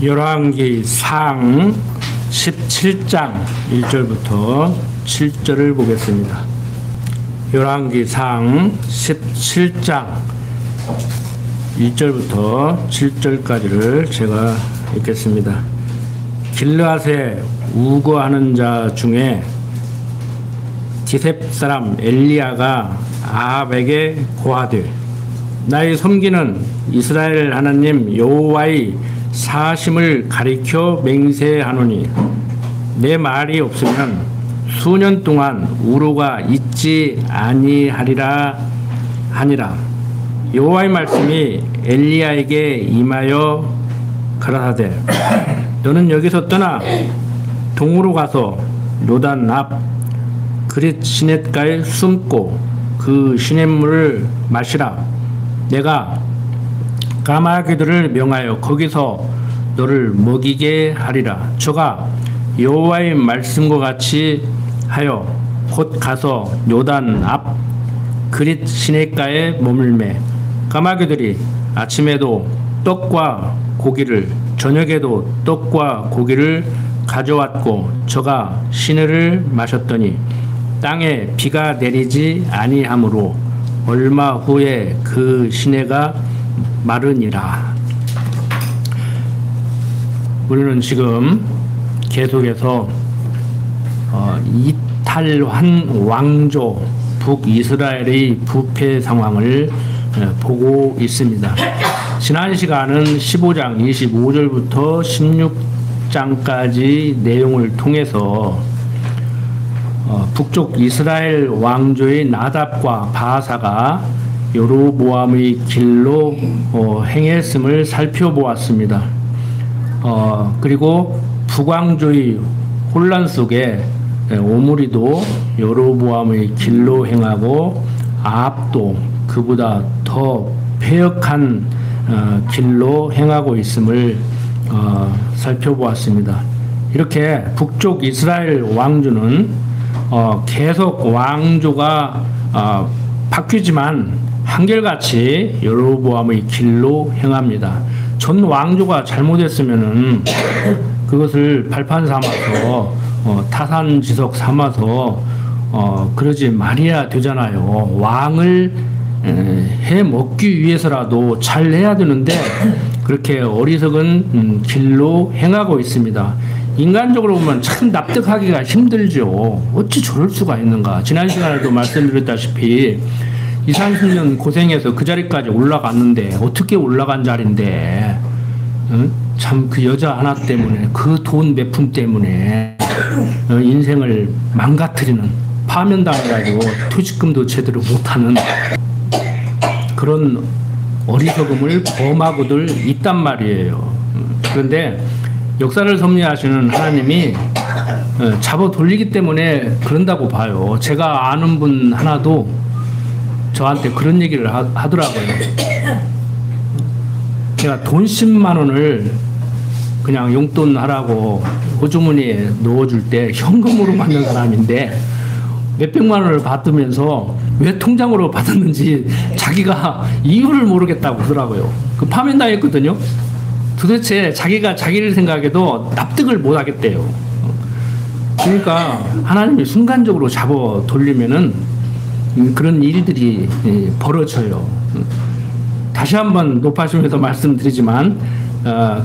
열왕기 상 17장 1절부터 7절을 보겠습니다. 열왕기 상 17장 1절부터 7절까지를 제가 읽겠습니다. 길르앗에 우거하는 자 중에 디셉 사람 엘리야가 아합에게 고하되 나의 섬기는 이스라엘 하나님 여호와의 사심을 가리켜 맹세하노니 내 말이 없으면 수년 동안 우로가 있지 아니하리라 하니라. 여호와의 말씀이 엘리야에게 임하여 가라사대 너는 여기서 떠나 동으로 가서 요단 앞 그릿 시냇가에 숨고 그 시냇물을 마시라. 내가 까마귀들을 명하여 거기서 너를 먹이게 하리라. 저가 여호와의 말씀과 같이 하여 곧 가서 요단 앞 그릿 시냇가에 머물매 까마귀들이 아침에도 떡과 고기를 저녁에도 떡과 고기를 가져왔고 저가 시내를 마셨더니 땅에 비가 내리지 아니하므로 얼마 후에 그 시내가 마르니라. 우리는 지금 계속해서 이탈환 왕조 북이스라엘의 부패 상황을 보고 있습니다. 지난 시간은 15장 25절부터 16장까지 내용을 통해서 북쪽 이스라엘 왕조의 나답과 바사가 여로보암의 길로 행했음을 살펴보았습니다. 그리고 북왕조의 혼란 속에 오므리도 여로보암의 길로 행하고 아합도 그보다 더 패역한 길로 행하고 있음을 살펴보았습니다. 이렇게 북쪽 이스라엘 왕조는 계속 왕조가 바뀌지만 한결같이 여로보암의 길로 행합니다. 전 왕조가 잘못했으면은 그것을 발판 삼아서 타산지석 삼아서 그러지 말아야 되잖아요. 왕을 해 먹기 위해서라도 잘 해야 되는데 그렇게 어리석은 길로 행하고 있습니다. 인간적으로 보면 참 납득하기가 힘들죠. 어찌 저럴 수가 있는가. 지난 시간에도 말씀드렸다시피 20-30년 고생해서 그 자리까지 올라갔는데 어떻게 올라간 자리인데 참 그 여자 하나 때문에 그 돈 몇 푼 때문에 인생을 망가뜨리는 파면당해가지고 퇴직금도 제대로 못하는 그런 어리석음을 범하고들 있단 말이에요. 그런데 역사를 섭리하시는 하나님이 잡아 돌리기 때문에 그런다고 봐요. 제가 아는 분 하나도 저한테 그런 얘기를 하더라고요. 제가 돈 10만 원을 그냥 용돈 하라고 호주머니에 넣어줄 때 현금으로 받는 사람인데 몇백만 원을 받으면서 왜 통장으로 받았는지 자기가 이유를 모르겠다고 하더라고요. 그 파면당했거든요. 도대체 자기가 자기를 생각해도 납득을 못 하겠대요. 그러니까 하나님이 순간적으로 잡아 돌리면은 그런 일들이 벌어져요. 다시 한번 높아지면서 말씀드리지만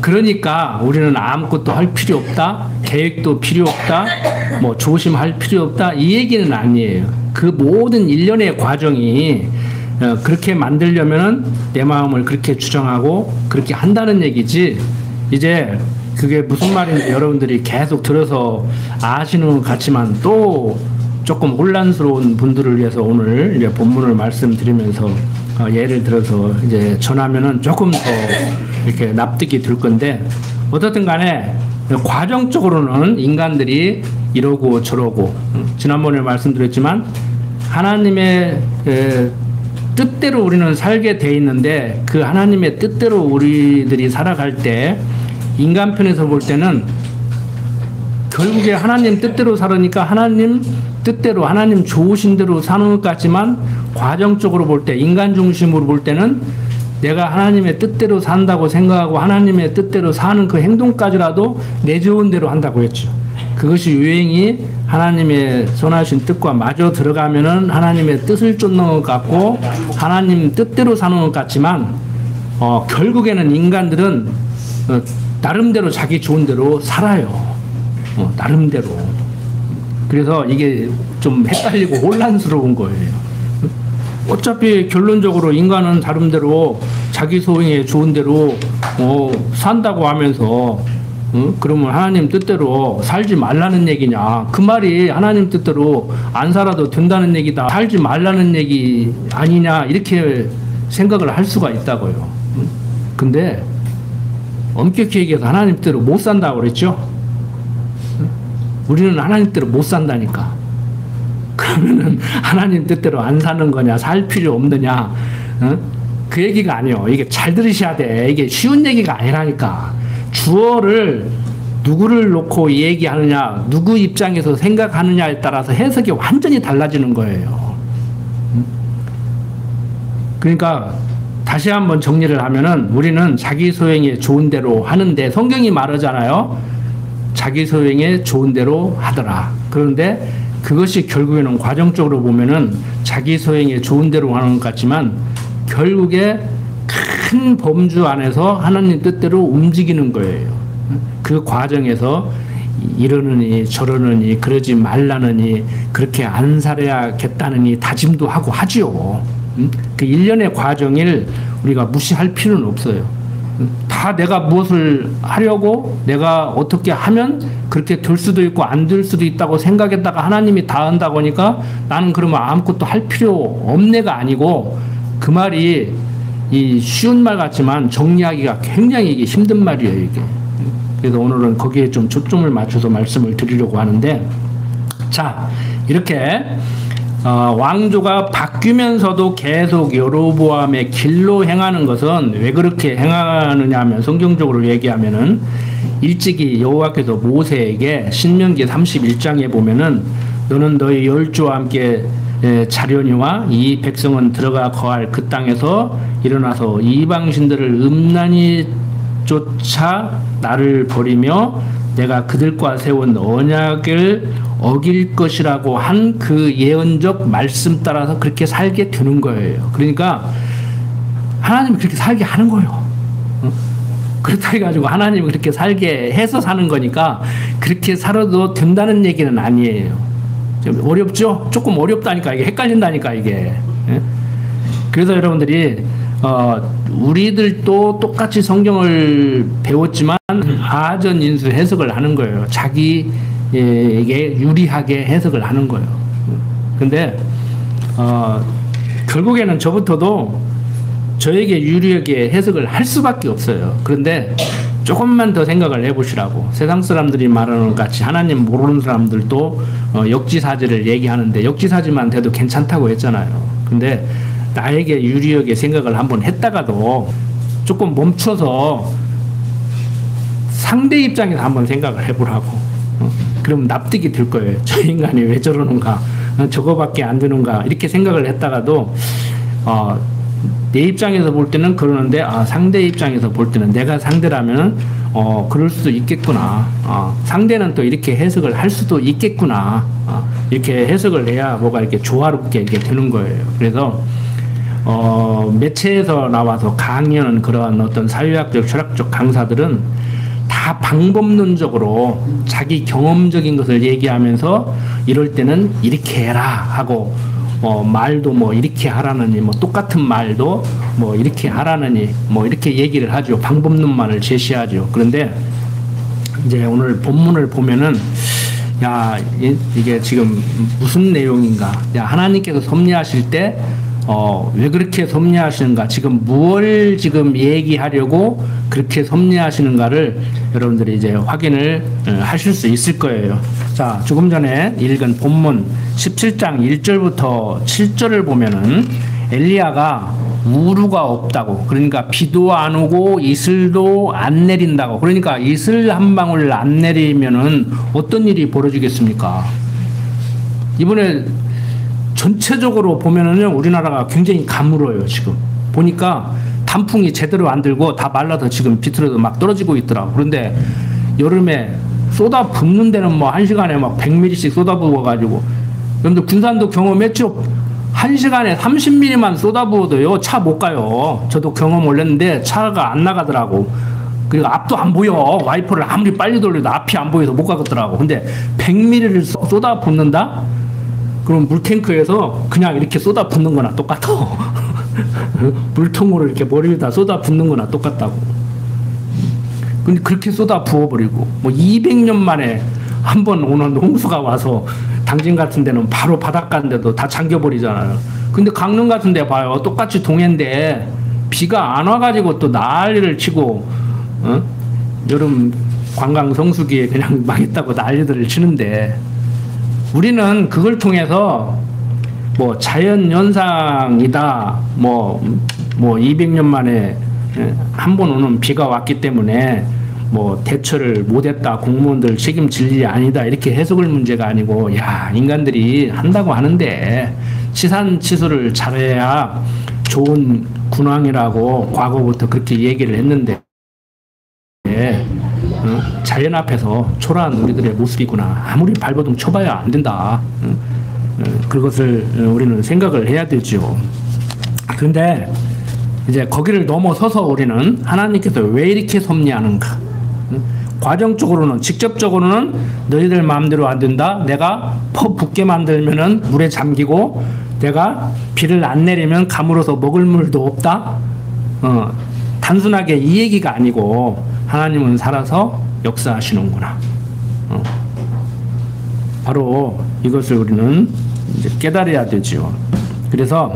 그러니까 우리는 아무것도 할 필요 없다, 계획도 필요 없다, 뭐 조심할 필요 없다 이 얘기는 아니에요. 그 모든 일련의 과정이 그렇게 만들려면은 내 마음을 그렇게 주장하고 그렇게 한다는 얘기지. 이제 그게 무슨 말인지 여러분들이 계속 들어서 아시는 것 같지만 또 조금 혼란스러운 분들을 위해서 오늘 이제 본문을 말씀드리면서 예를 들어서 이제 전하면은 조금 더 이렇게 납득이 될 건데 어떻든 간에 과정적으로는 인간들이 이러고 저러고 지난번에 말씀드렸지만 하나님의 뜻대로 우리는 살게 돼 있는데 그 하나님의 뜻대로 우리들이 살아갈 때 인간 편에서 볼 때는 결국에 하나님 뜻대로 살으니까 하나님 뜻대로 하나님 좋으신 대로 사는 것 같지만 과정적으로 볼 때 인간 중심으로 볼 때는 내가 하나님의 뜻대로 산다고 생각하고 하나님의 뜻대로 사는 그 행동까지라도 내 좋은 대로 한다고 했죠. 그것이 유행이 하나님의 선하신 뜻과 마저 들어가면은 하나님의 뜻을 쫓는 것 같고 하나님 뜻대로 사는 것 같지만 결국에는 인간들은 나름대로 자기 좋은 대로 살아요. 나름대로. 그래서 이게 좀 헷갈리고 혼란스러운 거예요. 어차피 결론적으로 인간은 나름대로 자기 소행에 좋은 대로 산다고 하면서 그러면 하나님 뜻대로 살지 말라는 얘기냐? 그 말이 하나님 뜻대로 안 살아도 된다는 얘기다. 살지 말라는 얘기 아니냐? 이렇게 생각을 할 수가 있다고요. 근데 엄격히 얘기해서 하나님 뜻대로 못 산다고 그랬죠? 우리는 하나님 뜻대로 못 산다니까. 그러면은 하나님 뜻대로 안 사는 거냐? 살 필요 없느냐? 그 얘기가 아니에요. 이게 잘 들으셔야 돼. 이게 쉬운 얘기가 아니라니까. 주어를 누구를 놓고 얘기하느냐, 누구 입장에서 생각하느냐에 따라서 해석이 완전히 달라지는 거예요. 그러니까 다시 한번 정리를 하면은 우리는 자기 소행에 좋은 대로 하는데 성경이 말하잖아요. 자기 소행에 좋은 대로 하더라. 그런데 그것이 결국에는 과정적으로 보면은 자기 소행에 좋은 대로 하는 것 같지만 결국에 큰 범주 안에서 하나님 뜻대로 움직이는 거예요. 그 과정에서 이러느니 저러느니 그러지 말라느니 그렇게 안 살아야겠다느니 다짐도 하고 하지요. 그 일련의 과정을 우리가 무시할 필요는 없어요. 다 내가 무엇을 하려고 내가 어떻게 하면 그렇게 될 수도 있고 안 될 수도 있다고 생각했다가 하나님이 다 한다고 하니까 나는 그러면 아무것도 할 필요 없네가 아니고 그 말이 이 쉬운 말 같지만 정리하기가 굉장히 이게 힘든 말이에요, 이게. 그래서 오늘은 거기에 좀 초점을 맞춰서 말씀을 드리려고 하는데, 자, 이렇게, 왕조가 바뀌면서도 계속 여로보암의 길로 행하는 것은 왜 그렇게 행하느냐 하면 성경적으로 얘기하면은 일찍이 여호와께서 모세에게 신명기 31장에 보면은 너는 너희 열조와 함께 자려니와 이 백성은 들어가 거할 그 땅에서 일어나서 이방신들을 음란히 쫓아 나를 버리며 내가 그들과 세운 언약을 어길 것이라고 한 그 예언적 말씀 따라서 그렇게 살게 되는 거예요. 그러니까 하나님이 그렇게 살게 하는 거예요. 그렇다 해가지고 하나님이 그렇게 살게 해서 사는 거니까 그렇게 살아도 된다는 얘기는 아니에요. 좀 어렵죠? 조금 어렵다니까 이게 헷갈린다니까 이게. 그래서 여러분들이 우리들도 똑같이 성경을 배웠지만 하전인수 해석을 하는 거예요. 자기에게 유리하게 해석을 하는 거예요. 근데 결국에는 저부터도 저에게 유리하게 해석을 할 수밖에 없어요. 그런데 조금만 더 생각을 해보시라고. 세상 사람들이 말하는 것 같이 하나님 모르는 사람들도 역지사지를 얘기하는데 역지사지만 돼도 괜찮다고 했잖아요. 근데 나에게 유리하게 생각을 한번 했다가도 조금 멈춰서 상대 입장에서 한번 생각을 해보라고. 그럼 납득이 될 거예요. 저 인간이 왜 저러는가, 저거밖에 안 되는가 이렇게 생각을 했다가도 내 입장에서 볼 때는 그러는데 상대 입장에서 볼 때는 내가 상대라면 그럴 수도 있겠구나. 상대는 또 이렇게 해석을 할 수도 있겠구나. 이렇게 해석을 해야 뭐가 이렇게 조화롭게 이렇게 되는 거예요. 그래서 매체에서 나와서 강의하는 그러한 어떤 사회학적, 철학적 강사들은 다 방법론적으로 자기 경험적인 것을 얘기하면서 이럴 때는 이렇게 해라 하고 말도 뭐 이렇게 하라느니 뭐 똑같은 말도 뭐 이렇게 하라느니 뭐 이렇게 얘기를 하죠. 방법론만을 제시하죠. 그런데 이제 오늘 본문을 보면은 야 이게 지금 무슨 내용인가? 야 하나님께서 섭리하실 때 왜 그렇게 섭리하시는가? 지금 무엇을 지금 얘기하려고 그렇게 섭리하시는가를 여러분들이 이제 확인을 하실 수 있을 거예요. 자, 조금 전에 읽은 본문 17장 1절부터 7절을 보면은 엘리야가 우루가 없다고, 그러니까 비도 안 오고 이슬도 안 내린다고, 그러니까 이슬 한 방울 안 내리면은 어떤 일이 벌어지겠습니까? 이번에 전체적으로 보면은요, 우리나라가 굉장히 가물어요. 지금 보니까 단풍이 제대로 안 들고 다 말라서 지금 비틀어서 막 떨어지고 있더라고. 그런데 여름에 쏟아 붓는 데는 뭐 1시간에 막 100mm씩 쏟아 부어가지고, 여러분들 군산도 경험했죠? 1시간에 30mm만 쏟아 부어도요, 차 못 가요. 저도 경험 올렸는데 차가 안 나가더라고. 그리고 앞도 안 보여. 와이퍼를 아무리 빨리 돌려도 앞이 안 보여서 못 가겠더라고. 근데 100mm를 쏟아 붓는다? 그럼 물탱크에서 그냥 이렇게 쏟아 붓는 거나 똑같아. 물통으로 이렇게 머리에다 쏟아 붓는 거나 똑같다고. 근데 그렇게 쏟아 부어버리고, 뭐 200년 만에 한 번 오는 홍수가 와서 당진 같은 데는 바로 바닷가인데도 다 잠겨버리잖아요. 근데 강릉 같은 데 봐요. 똑같이 동해인데 비가 안 와가지고 또 난리를 치고, 여름 관광 성수기에 그냥 망했다고 난리들을 치는데, 우리는 그걸 통해서 뭐 자연현상이다, 뭐 200년 만에 한 번 오는 비가 왔기 때문에 뭐 대처를 못했다, 공무원들 책임질 일이 아니다, 이렇게 해석을 문제가 아니고, 야, 인간들이 한다고 하는데 치산치수를 잘해야 좋은 군왕이라고 과거부터 그렇게 얘기를 했는데, 자연 앞에서 초라한 우리들의 모습이구나. 아무리 발버둥 쳐봐야 안 된다. 그것을 우리는 생각을 해야 되죠. 그런데 이제 거기를 넘어서서 우리는 하나님께서 왜 이렇게 섭리하는가? 과정적으로는, 직접적으로는 너희들 마음대로 안 된다. 내가 퍼 붓게 만들면은 물에 잠기고, 내가 비를 안 내리면 가물어서 먹을 물도 없다. 단순하게 이 얘기가 아니고, 하나님은 살아서 역사하시는구나. 바로 이것을 우리는 이제 깨달아야 되죠. 그래서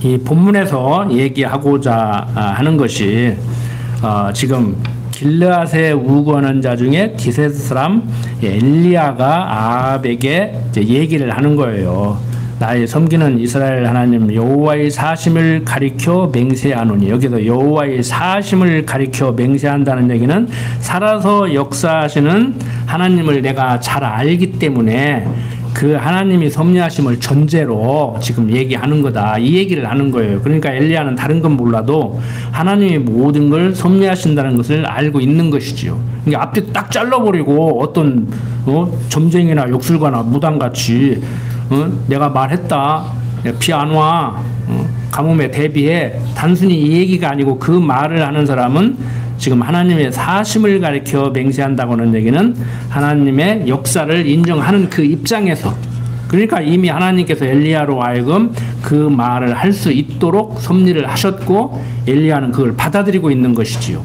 이 본문에서 얘기하고자 하는 것이, 지금 길르앗에 우거하는 자 중에 디셋 사람 엘리야가 아합에게 이제 얘기를 하는 거예요. 나의 섬기는 이스라엘 하나님 여호와의 사심을 가리켜 맹세하노니, 여기서 여호와의 사심을 가리켜 맹세한다는 얘기는 살아서 역사하시는 하나님을 내가 잘 알기 때문에 그 하나님이 섭리하심을 전제로 지금 얘기하는 거다, 이 얘기를 하는 거예요. 그러니까 엘리야는 다른 건 몰라도 하나님이 모든 걸 섭리하신다는 것을 알고 있는 것이지요. 그러니까 앞뒤 딱 잘라버리고 어떤 점쟁이나 욕술가나 무당같이 내가 말했다, 비 안 와, 가뭄에 대비해, 단순히 이 얘기가 아니고 그 말을 하는 사람은 지금 하나님의 사심을 가리켜 맹세한다고 하는 얘기는 하나님의 역사를 인정하는 그 입장에서, 그러니까 이미 하나님께서 엘리야로 하여금 그 말을 할 수 있도록 섭리를 하셨고, 엘리야는 그걸 받아들이고 있는 것이지요.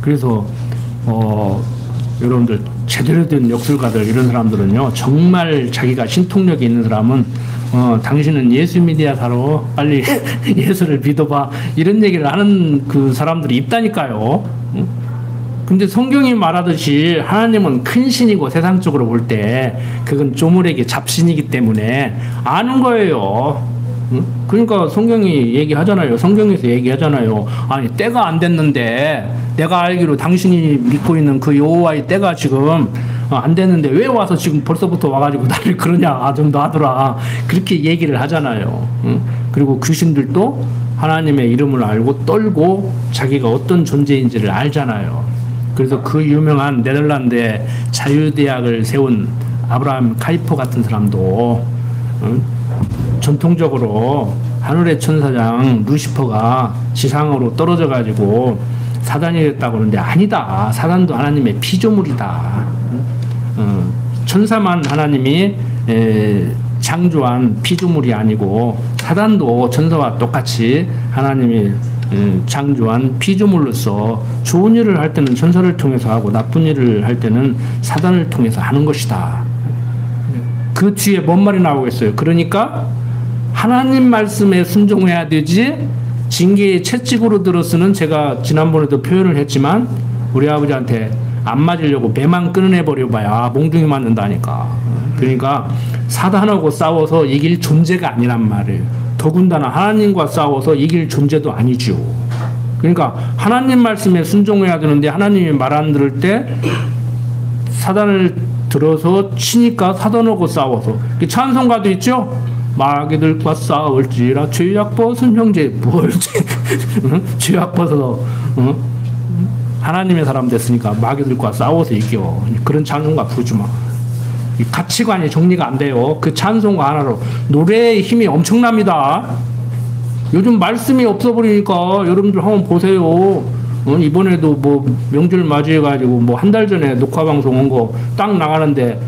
그래서 여러분들 제대로 된 역술가들, 이런 사람들은요, 정말 자기가 신통력이 있는 사람은 당신은 예수 믿어야 살아, 빨리 예수를 믿어봐, 이런 얘기를 하는 그 사람들이 있다니까요. 근데 성경이 말하듯이 하나님은 큰 신이고, 세상적으로 볼 때 그건 조물에게 잡신이기 때문에 아는 거예요. 그러니까 성경이 얘기하잖아요. 성경에서 얘기하잖아요. 아니, 때가 안 됐는데, 내가 알기로 당신이 믿고 있는 그 여호와의 때가 지금 안 됐는데 왜 와서 지금 벌써부터 와가지고 나를 그러냐 좀 놔두라, 그렇게 얘기를 하잖아요. 그리고 귀신들도 하나님의 이름을 알고 떨고 자기가 어떤 존재인지를 알잖아요. 그래서 그 유명한 네덜란드의 자유대학을 세운 아브라함 카이퍼 같은 사람도 전통적으로 하늘의 천사장 루시퍼가 지상으로 떨어져 가지고 사단이 됐다고 하는데, 아니다, 사단도 하나님의 피조물이다. 천사만 하나님이 창조한 피조물이 아니고, 사단도 천사와 똑같이 하나님이 창조한 피조물로서 좋은 일을 할 때는 천사를 통해서 하고, 나쁜 일을 할 때는 사단을 통해서 하는 것이다. 그 뒤에 뭔 말이 나오겠어요? 그러니까 하나님 말씀에 순종해야 되지, 징계의 채찍으로 들었으는, 제가 지난번에도 표현을 했지만 우리 아버지한테 안 맞으려고 배만 끊어내버려봐야 몽둥이 맞는다니까. 그러니까 사단하고 싸워서 이길 존재가 아니란 말이에요. 더군다나 하나님과 싸워서 이길 존재도 아니죠. 그러니까 하나님 말씀에 순종해야 되는데, 하나님이 말 안 들을 때 사단을 들어서 치니까 사단하고 싸워서, 찬송가도 있죠. 마귀들과 싸울지라 죄악 벗은 형제 뭘 죄악 벗어서 하나님의 사람 됐으니까 마귀들과 싸워서 이겨. 그런 찬송가 부르지 마. 이 가치관이 정리가 안 돼요. 그 찬송가 하나로 노래의 힘이 엄청납니다. 요즘 말씀이 없어 버리니까 여러분들 한번 보세요. 이번에도 뭐 명절 맞이해가지고 뭐 한 달 전에 녹화 방송 온 거 딱 나가는데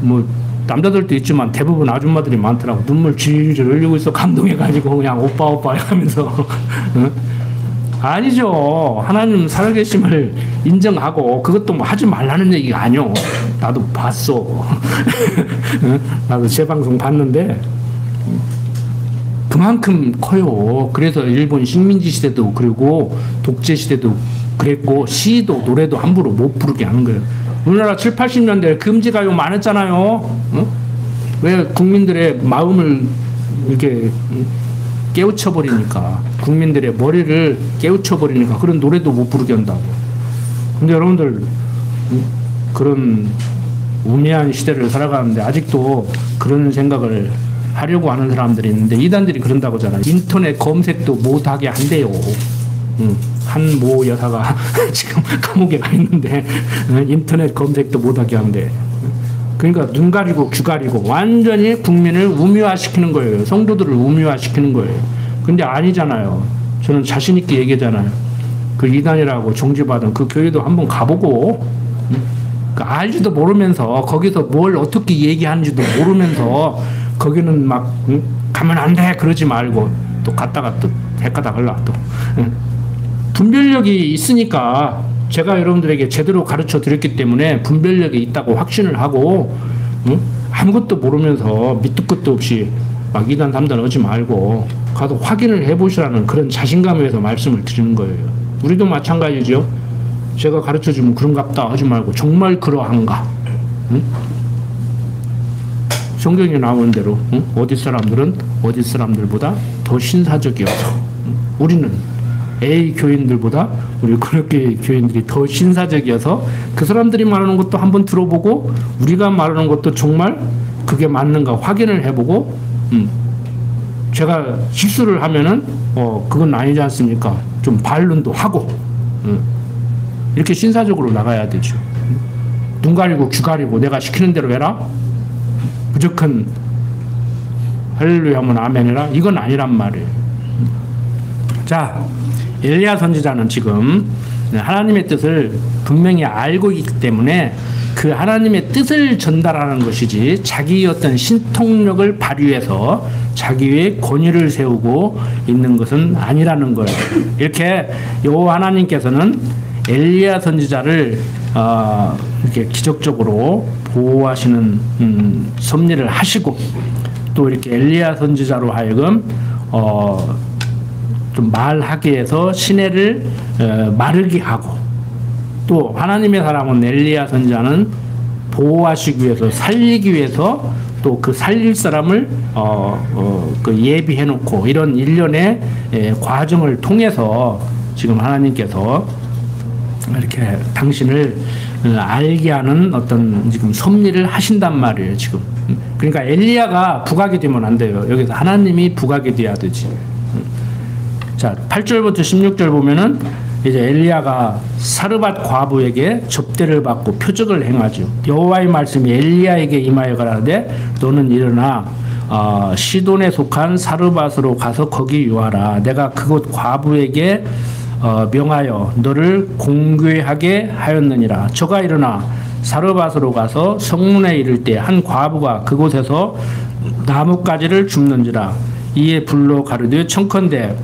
뭐 남자들도 있지만 대부분 아줌마들이 많더라고. 눈물 질질 흘리고 있어. 감동해가지고 그냥 오빠 오빠 하면서 아니죠. 하나님 살아계심을 인정하고 그것도 뭐 하지 말라는 얘기가 아니요. 나도 봤어. 나도 제 방송 봤는데 그만큼 커요. 그래서 일본 식민지 시대도 그리고 독재 시대도 그랬고 시도 노래도 함부로 못 부르게 하는 거예요. 우리나라 7, 80년대 금지가요 많았잖아요. 왜 국민들의 마음을 이렇게 깨우쳐버리니까, 국민들의 머리를 깨우쳐버리니까 그런 노래도 못 부르게 한다고. 근데 여러분들 그런 우매한 시대를 살아가는데 아직도 그런 생각을 하려고 하는 사람들이 있는데 이단들이 그런다고 하잖아요. 인터넷 검색도 못하게 한대요. 한 모 여사가 지금 감옥에 가 있는데 인터넷 검색도 못하게 한대. 그러니까 눈 가리고 귀 가리고 완전히 국민을 우미화시키는 거예요. 성도들을 우미화시키는 거예요. 근데 아니잖아요. 저는 자신 있게 얘기하잖아요. 그 이단이라고 정지받은 그 교회도 한번 가보고 알지도 모르면서 거기서 뭘 어떻게 얘기하는지도 모르면서 거기는 막 가면 안 돼 그러지 말고 또 갔다가 또 대가다 걸라 또 분별력이 있으니까 제가 여러분들에게 제대로 가르쳐 드렸기 때문에 분별력이 있다고 확신을 하고 아무것도 모르면서 밑도 끝도 없이 막 2단 3단 하지 말고 가서 확인을 해보시라는 그런 자신감에서 말씀을 드리는 거예요. 우리도 마찬가지죠. 제가 가르쳐 주면 그런갑다 하지 말고 정말 그러한가? 성경에 나오는 대로 어디 사람들은 어디 사람들보다 더 신사적이어서 우리는 A 교인들보다 우리 그렇게 교인들이 더 신사적이어서 그 사람들이 말하는 것도 한번 들어보고 우리가 말하는 것도 정말 그게 맞는가 확인을 해보고 제가 실수를 하면은 그건 아니지 않습니까? 좀 반론도 하고 이렇게 신사적으로 나가야 되죠. 눈 가리고 귀 가리고 내가 시키는 대로 해라. 무조건 할렐루야 하면 아멘 해라. 이건 아니란 말이에요. 자, 엘리야 선지자는 지금 하나님의 뜻을 분명히 알고 있기 때문에 그 하나님의 뜻을 전달하는 것이지 자기의 어떤 신통력을 발휘해서 자기의 권위를 세우고 있는 것은 아니라는 거예요. 이렇게 여호와 하나님께서는 엘리야 선지자를 이렇게 기적적으로 보호하시는 섭리를 하시고 또 이렇게 엘리야 선지자로 하여금 좀 말하게 해서 시내를 마르게 하고 또 하나님의 사람은 엘리야 선지자는 보호하시기 위해서 살리기 위해서 또 그 살릴 사람을 그 예비해 놓고 이런 일련의 과정을 통해서 지금 하나님께서 이렇게 당신을 알게 하는 어떤 지금 섭리를 하신단 말이에요, 지금. 그러니까 엘리야가 부각이 되면 안 돼요. 여기서 하나님이 부각이 돼야 되지. 자, 8절부터 16절 보면은 이제 엘리야가 사르밧 과부에게 접대를 받고 표적을 행하죠. 여호와의 말씀이 엘리야에게 임하여 가라되 너는 일어나 시돈에 속한 사르밧으로 가서 거기 유하라. 내가 그곳 과부에게 명하여 너를 공궤하게 하였느니라. 저가 일어나 사르밧으로 가서 성문에 이를 때 한 과부가 그곳에서 나뭇가지를 줍는지라. 이에 불로 가르되 청컨대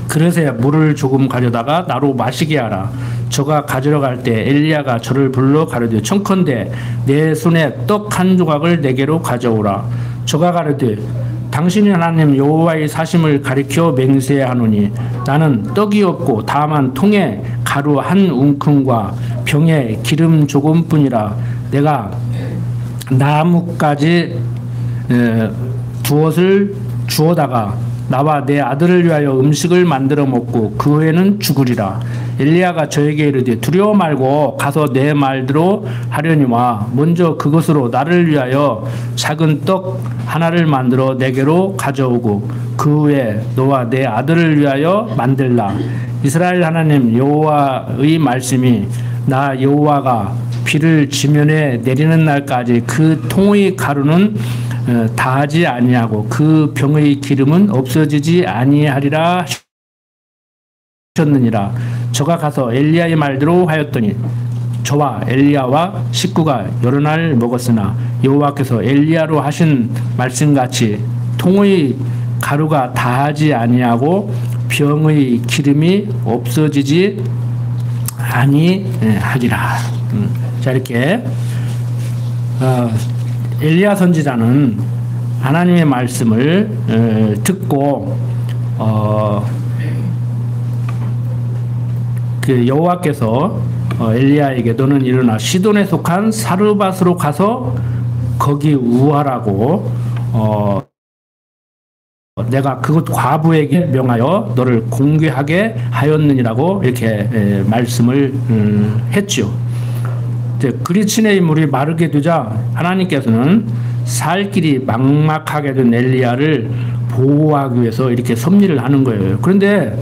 그릇에 물을 조금 가져다가 나로 마시게 하라. 저가 가지러 갈 때 엘리야가 저를 불러 가르되 청컨대 내 손에 떡 한 조각을 내게로 가져오라. 저가 가르되 당신이 하나님 여호와의 사심을 가리켜 맹세하노니 나는 떡이 없고 다만 통에 가루 한 웅큼과 병에 기름 조금뿐이라. 내가 나뭇가지 두엇을 주어다가 나와 내 아들을 위하여 음식을 만들어 먹고 그 후에는 죽으리라. 엘리야가 저에게 이르되 두려워 말고 가서 내 말대로 하려니와 먼저 그것으로 나를 위하여 작은 떡 하나를 만들어 내게로 가져오고 그 후에 너와 내 아들을 위하여 만들라. 이스라엘 하나님 여호와의 말씀이 나 여호와가 비를 지면에 내리는 날까지 그 통의 가루는 다하지 아니하고 그 병의 기름은 없어지지 아니하리라 하셨느니라. 저가 가서 엘리야의 말대로 하였더니 저와 엘리야와 식구가 여러 날 먹었으나 여호와께서 엘리야로 하신 말씀같이 통의 가루가 다하지 아니하고 병의 기름이 없어지지 아니하리라. 자, 이렇게 엘리야 선지자는 하나님의 말씀을 듣고 그 여호와께서 엘리야에게 너는 일어나 시돈에 속한 사르밧으로 가서 거기 우하라고 내가 그곳 과부에게 명하여 너를 공개하게 하였느니라고 이렇게 말씀을 했죠. 그리친의 인물이 마르게 되자 하나님께서는 살 길이 막막하게 된 엘리야를 보호하기 위해서 이렇게 섭리를 하는 거예요. 그런데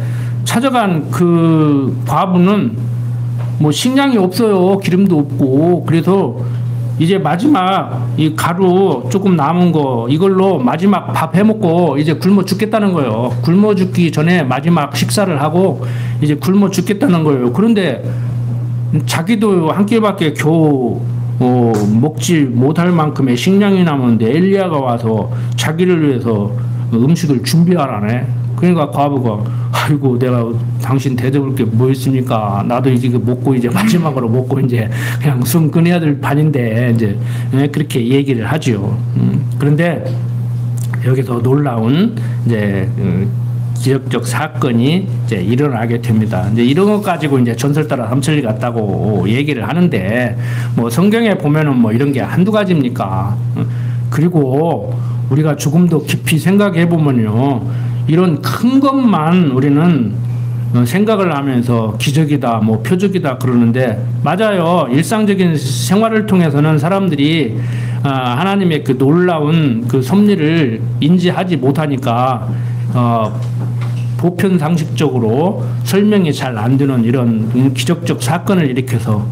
찾아간 그 과부는 뭐 식량이 없어요. 기름도 없고. 그래서 이제 마지막 이 가루 조금 남은 거 이걸로 마지막 밥 해먹고 이제 굶어 죽겠다는 거예요. 굶어 죽기 전에 마지막 식사를 하고 이제 굶어 죽겠다는 거예요. 그런데 자기도 한 끼밖에 겨우 먹지 못할 만큼의 식량이 남았는데 엘리야가 와서 자기를 위해서 음식을 준비하라네. 그러니까 과부가 아이고 내가 당신 대접을 게 뭐 있습니까? 나도 이제 먹고 이제 마지막으로 먹고 이제 그냥 숨 끊어야 될 판인데 이제 그렇게 얘기를 하지요. 그런데 여기서 놀라운 이제 기적적 사건이 이제 일어나게 됩니다. 이제 이런 것 가지고 이제 전설 따라 삼천리 같다고 얘기를 하는데 뭐 성경에 보면은 뭐 이런 게 한두 가지입니까? 그리고 우리가 조금 더 깊이 생각해 보면요. 이런 큰 것만 우리는 생각을 하면서 기적이다, 뭐 표적이다 그러는데 맞아요. 일상적인 생활을 통해서는 사람들이 하나님의 그 놀라운 그 섭리를 인지하지 못하니까 보편 상식적으로 설명이 잘 안 되는 이런 기적적 사건을 일으켜서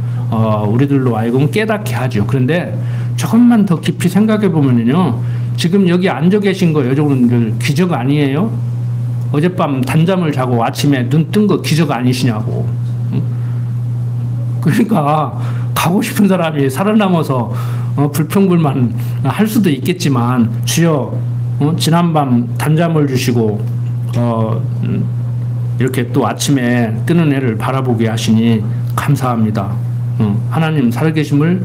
우리들로 하여금 깨닫게 하죠. 그런데 조금만 더 깊이 생각해 보면요. 지금 여기 앉아 계신 거 여러분들 기적 아니에요? 어젯밤 단잠을 자고 아침에 눈 뜬 거 기적 아니시냐고. 그러니까 가고 싶은 사람이 살아남아서 불평불만 할 수도 있겠지만 주여 지난밤 단잠을 주시고 이렇게 또 아침에 뜨는 해를 바라보게 하시니 감사합니다. 하나님 살아계심을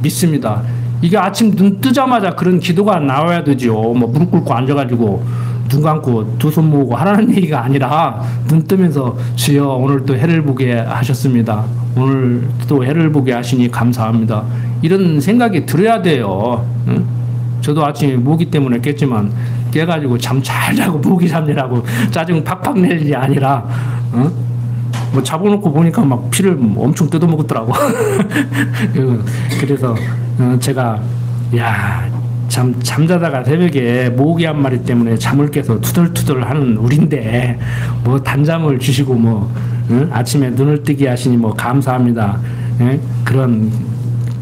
믿습니다. 이게 아침 눈 뜨자마자 그런 기도가 나와야 되죠. 뭐 무릎 꿇고 앉아가지고 눈 감고 두 손 모으고 하라는 얘기가 아니라 눈 뜨면서 주여 오늘 또 해를 보게 하셨습니다. 오늘 또 해를 보게 하시니 감사합니다. 이런 생각이 들어야 돼요. 저도 아침에 모기 때문에 깼지만 깨가지고 잠 잘 자고 모기 잡느라고 짜증 팍팍 낼 일이 아니라 뭐 잡아놓고 보니까 막 피를 엄청 뜯어먹었더라고. 그래서 제가 잠자다가 새벽에 모기 한 마리 때문에 잠을 깨서 투덜투덜 하는 우린데 뭐 단잠을 주시고 뭐 아침에 눈을 뜨게 하시니 뭐 감사합니다. 그런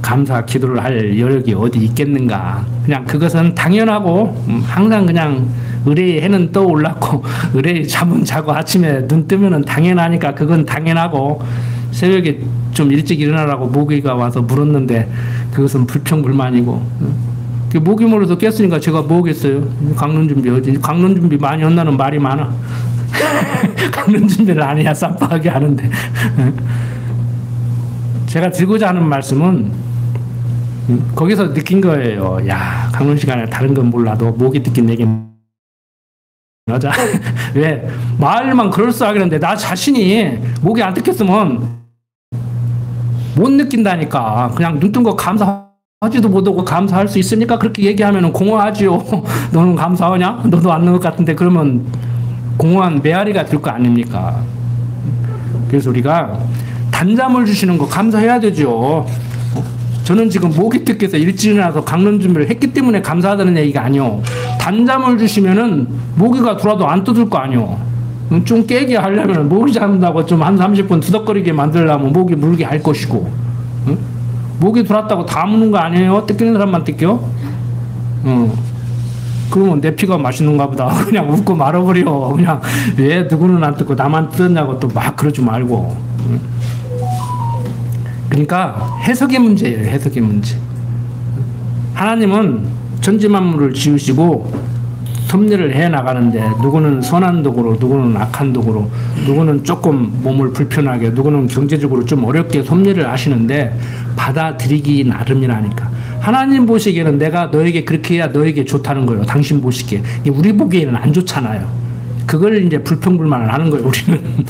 감사 기도를 할 여력이 어디 있겠는가. 그냥 그것은 당연하고 항상 그냥 의뢰의 해는 떠올랐고 의뢰의 잠은 자고 아침에 눈 뜨면은 당연하니까 그건 당연하고 새벽에 좀 일찍 일어나라고 모기가 와서 물었는데 그것은 불평불만이고 모기 물어서 깼으니까 제가 뭐겠어요. 강론 준비 어디 강론 준비 많이 한다는 말이 많아. 강론 준비를 안 해야 쌈박하게 하는데 제가 드리고자 하는 말씀은 거기서 느낀 거예요. 야, 강론 시간에 다른 건 몰라도 모기 듣긴 얘기는 하자. 왜? 말만 그럴싸하겠는데 나 자신이 모기 안 뜯겼으면 못 느낀다니까. 그냥 눈 뜬 거 감사하지도 못하고 감사할 수 있습니까? 그렇게 얘기하면 공허하지요. 너는 감사하냐? 너도 안 넣은 것 같은데 그러면 공허한 메아리가 될 거 아닙니까? 그래서 우리가 단잠을 주시는 거 감사해야 되죠. 저는 지금 모기특께서 일찍 일어나서 강론 준비를 했기 때문에 감사하다는 얘기가 아니요. 단잠을 주시면은 모기가 들어와도 안 뜯을 거 아니요. 좀 깨게 하려면 모기 잡는다고 좀 한 30분 투덕거리게 만들려면 모기 물게 할 것이고, 응? 모기 들어왔다고 다 무는 거 아니에요? 뜯기는 사람만 뜯겨? 그러면 내 피가 맛있는가 보다. 그냥 웃고 말아버려. 그냥 왜 누구는 안 뜯고 나만 뜯었냐고 또 막 그러지 말고. 응? 그러니까 해석의 문제예요. 해석의 문제. 하나님은 천지만물을 지으시고 섭리를 해나가는데 누구는 선한 도구로, 누구는 악한 도구로, 누구는 조금 몸을 불편하게, 누구는 경제적으로 좀 어렵게 섭리를 하시는데 받아들이기 나름이라니까. 하나님 보시기에는 내가 너에게 그렇게 해야 너에게 좋다는 거예요. 당신 보시기에. 우리 보기에는 안 좋잖아요. 그걸 이제 불평불만을 하는 거예요, 우리는.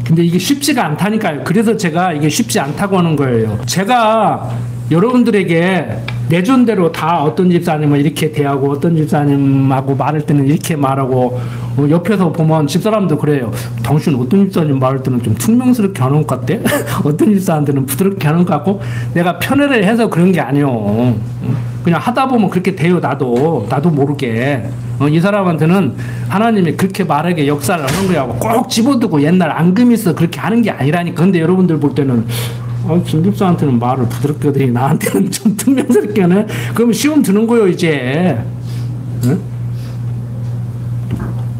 근데 이게 쉽지가 않다니까요. 그래서 제가 이게 쉽지 않다고 하는 거예요. 제가 여러분들에게 내존대로 다 어떤 집사님은 이렇게 대하고 어떤 집사님하고 말할 때는 이렇게 말하고, 옆에서 보면 집사람도 그래요. 당신 어떤 집사님 말할 때는 좀 퉁명스럽게 하는 것 같대? 어떤 집사한테는 부드럽게 하는 것 같고. 내가 편애를 해서 그런 게 아니요. 그냥 하다 보면 그렇게 돼요. 나도 모르게. 이 사람한테는 하나님이 그렇게 말하게 역사를 하는 거야. 꼭 집어두고 옛날 앙금이 있어 그렇게 하는 게 아니라니까. 근데 여러분들 볼 때는 김 집사한테는 말을 부드럽게 하더니 나한테는 좀 퉁명스럽게 하네. 그러면 시험 드는 거예요 이제. 응?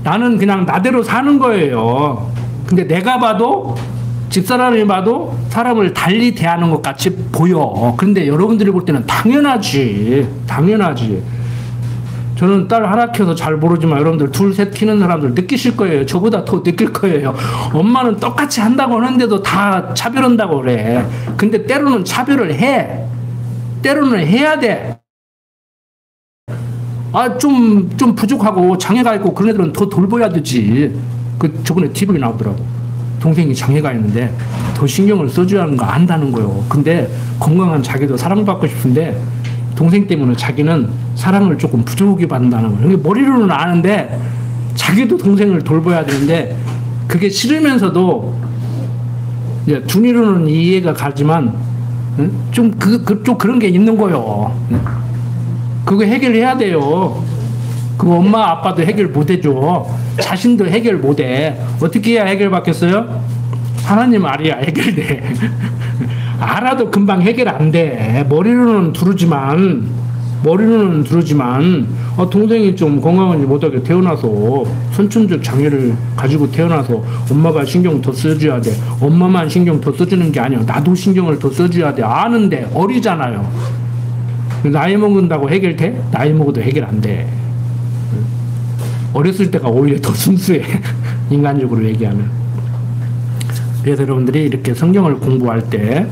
나는 그냥 나대로 사는 거예요. 근데 내가 봐도 집사람이 봐도 사람을 달리 대하는 것 같이 보여. 그런데 여러분들이 볼 때는 당연하지. 저는 딸 하나 키워서 잘 모르지만 여러분들 둘, 셋 키는 사람들 느끼실 거예요. 저보다 더 느낄 거예요. 엄마는 똑같이 한다고 하는데도 다 차별한다고 그래. 근데 때로는 차별을 해. 때로는 해야 돼. 좀 부족하고 장애가 있고 그런 애들은 더 돌봐야 되지. 저번에 TV에 나오더라고. 동생이 장애가 있는데 더 신경을 써줘야 하는 거 안다는 거예요. 근데 건강한 자기도 사랑받고 싶은데 동생 때문에 자기는 사랑을 조금 부족하게 받는다는 거예요. 머리로는 아는데 자기도 동생을 돌봐야 되는데 그게 싫으면서도 이제 둔이로는 이해가 가지만 좀 그런 게 있는 거예요. 그거 해결해야 돼요. 그거 엄마 아빠도 해결 못 해줘. 자신도 해결 못 해. 어떻게 해야 해결 받겠어요? 하나님 알아야 해결돼. 알아도 금방 해결 안 돼. 머리로는 두르지만 동생이 좀 건강하지 못하게 태어나서 선천적 장애를 가지고 태어나서 엄마가 신경 더 써줘야 돼. 엄마만 신경 더 써주는 게 아니야. 나도 신경을 더 써줘야 돼. 아는데 어리잖아요. 나이 먹는다고 해결돼? 나이 먹어도 해결 안 돼. 어렸을 때가 오히려 더 순수해. 인간적으로 얘기하면. 그래서 여러분들이 이렇게 성경을 공부할 때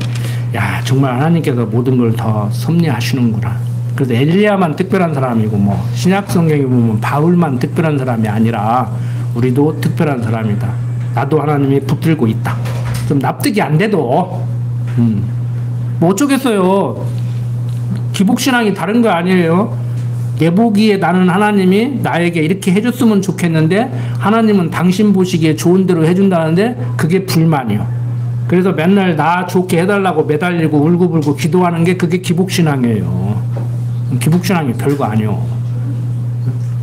야 정말 하나님께서 모든 걸 더 섭리하시는구나. 그래서 엘리야만 특별한 사람이고 신약 성경에 보면 바울만 특별한 사람이 아니라 우리도 특별한 사람이다. 나도 하나님이 붙들고 있다. 좀 납득이 안 돼도 어쩌겠어요. 기복신앙이 다른 거 아니에요. 내 보기에 나는 하나님이 나에게 이렇게 해줬으면 좋겠는데 하나님은 당신 보시기에 좋은 대로 해준다는데 그게 불만이요. 그래서 맨날 나 좋게 해달라고 매달리고 울고불고 기도하는 게 그게 기복신앙이에요. 기복신앙이 별거 아니요.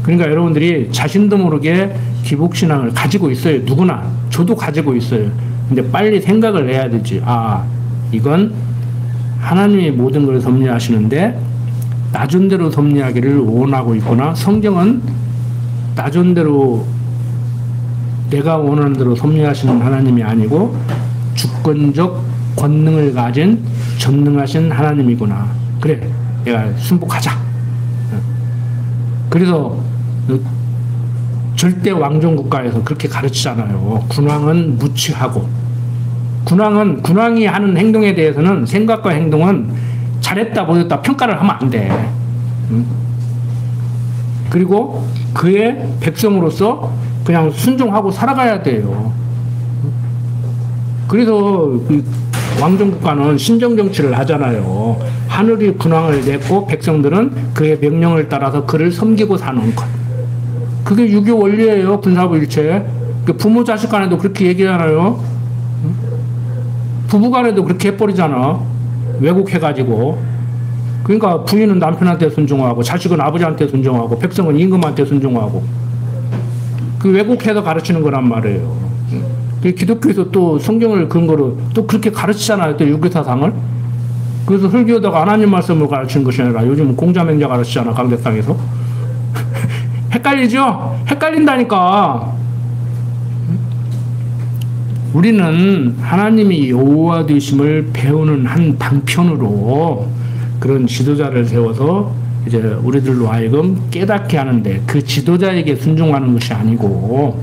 그러니까 여러분들이 자신도 모르게 기복신앙을 가지고 있어요. 누구나. 저도 가지고 있어요. 근데 빨리 생각을 해야 되지. 이건 하나님이 모든 걸 섭리하시는데 나존대로 섭리하기를 원하고 있구나. 성경은 나존대로 내가 원하는 대로 섭리하시는 하나님이 아니고 주권적 권능을 가진 전능하신 하나님이구나. 그래, 내가 순복하자. 그래서 절대 왕정국가에서 그렇게 가르치잖아요. 군왕은 무취하고. 군왕이 하는 행동에 대해서는 생각과 행동은 잘했다 못했다 평가를 하면 안 돼. 그리고 그의 백성으로서 그냥 순종하고 살아가야 돼요. 그래서 왕정국가는 신정정치를 하잖아요. 하늘이 군왕을 냈고 백성들은 그의 명령을 따라서 그를 섬기고 사는 것. 그게 유교 원리예요. 군사부일체. 그 부모 자식 간에도 그렇게 얘기하잖아요. 부부 간에도 그렇게 해버리잖아. 왜곡해가지고. 그러니까 부인은 남편한테 순종하고 자식은 아버지한테 순종하고 백성은 임금한테 순종하고 그 왜곡해서 가르치는 거란 말이에요. 기독교에서 또 성경을 근거로 또 그렇게 가르치잖아요. 또 유교사상을. 그래서 설교다가 하나님 말씀을 가르치는 것이 아니라 요즘은 공자맹자 가르치잖아. 강대상에서. 헷갈리죠? 헷갈린다니까. 우리는 하나님이 여호와 되심을 배우는 한 방편으로 그런 지도자를 세워서 이제 우리들로 하여금 깨닫게 하는데 그 지도자에게 순종하는 것이 아니고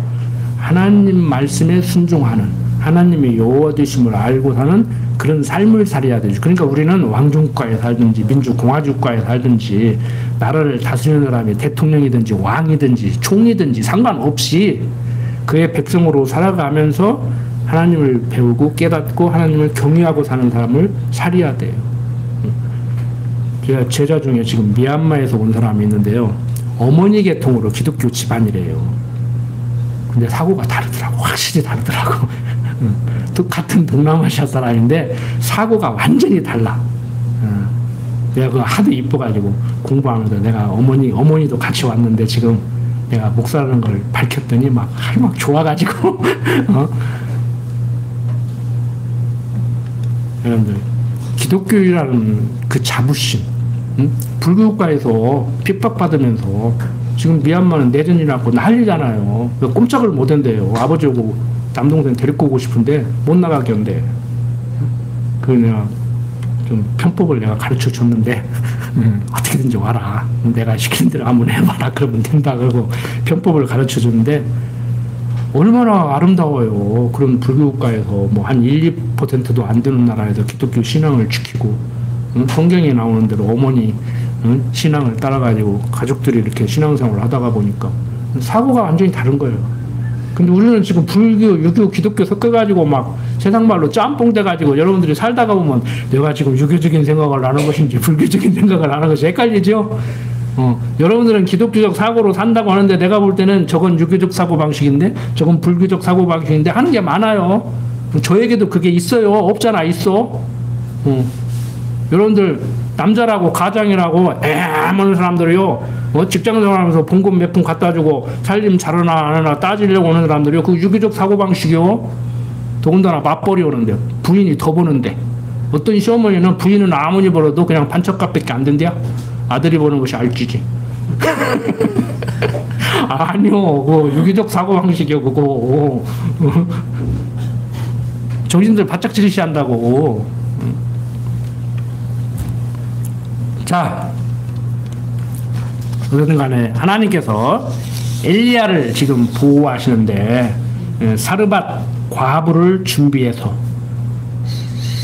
하나님 말씀에 순종하는 하나님의 여호와 되심을 알고 사는 그런 삶을 살아야 되죠. 그러니까 우리는 왕정국가에 살든지 민주공화국가에 살든지 나라를 다스리는 사람이 대통령이든지 왕이든지 총리든지 상관없이 그의 백성으로 살아가면서 하나님을 배우고 깨닫고 하나님을 경외하고 사는 사람을 살아야 돼요. 제가 제자 중에 지금 미얀마에서 온 사람이 있는데요. 어머니 계통으로 기독교 집안이래요. 근데 사고가 다르더라고. 확실히 다르더라고. 같은 동남아시아 사람인데 사고가 완전히 달라. 내가 그거 하도 이뻐가지고 공부하면서 내가 어머니도 같이 왔는데 지금 내가 목사라는 걸 밝혔더니 막 좋아가지고 여러분들 기독교라는 그 자부심, 불교국가에서 핍박받으면서 지금 미얀마는 내전이 났고 난리잖아요. 꼼짝을 못 한대요. 아버지하고 남동생 데리고 오고 싶은데 못 나가게 한대. 그 내가 좀 편법을 내가 가르쳐 줬는데 어떻게든지 와라. 내가 시키는 대로 한번 해봐라. 그러면 된다. 그러고 편법을 가르쳐 줬는데 얼마나 아름다워요. 그런 불교국가에서 뭐 한 1, 2%도 안 되는 나라에서 기독교 신앙을 지키고 성경에 나오는 대로 어머니 신앙을 따라가지고 가족들이 이렇게 신앙생활을 하다가 보니까 사고가 완전히 다른 거예요. 근데 우리는 지금 불교, 유교, 기독교 섞어가지고 막 세상 말로 짬뽕 돼가지고 여러분들이 살다가 보면 내가 지금 유교적인 생각을 하는 것인지 불교적인 생각을 하는 것이 헷갈리죠? 여러분들은 기독교적 사고로 산다고 하는데 내가 볼 때는 저건 유교적 사고방식인데 저건 불교적 사고방식인데 하는 게 많아요. 저에게도 그게 있어요. 없잖아. 있어. 여러분들 남자라고 가장이라고 애먹는 사람들이요. 직장생활하면서 봉급 몇 푼 갖다 주고 살림 잘하나 안 하나 따지려고 오는 사람들이요. 그 유교적 사고방식이요. 더군다나 맞벌이 오는데 부인이 더 보는데 어떤 시어머니는 부인은 아무리 벌어도 그냥 반찬값밖에 안 된대요. 아들이 보는 것이 알지지. 아니요. 그 유교적 사고방식이요. 그거. 정신들 바짝 질시한다고. 자, 그러든 간에 하나님께서 엘리야를 지금 보호하시는데 사르밧 과부를 준비해서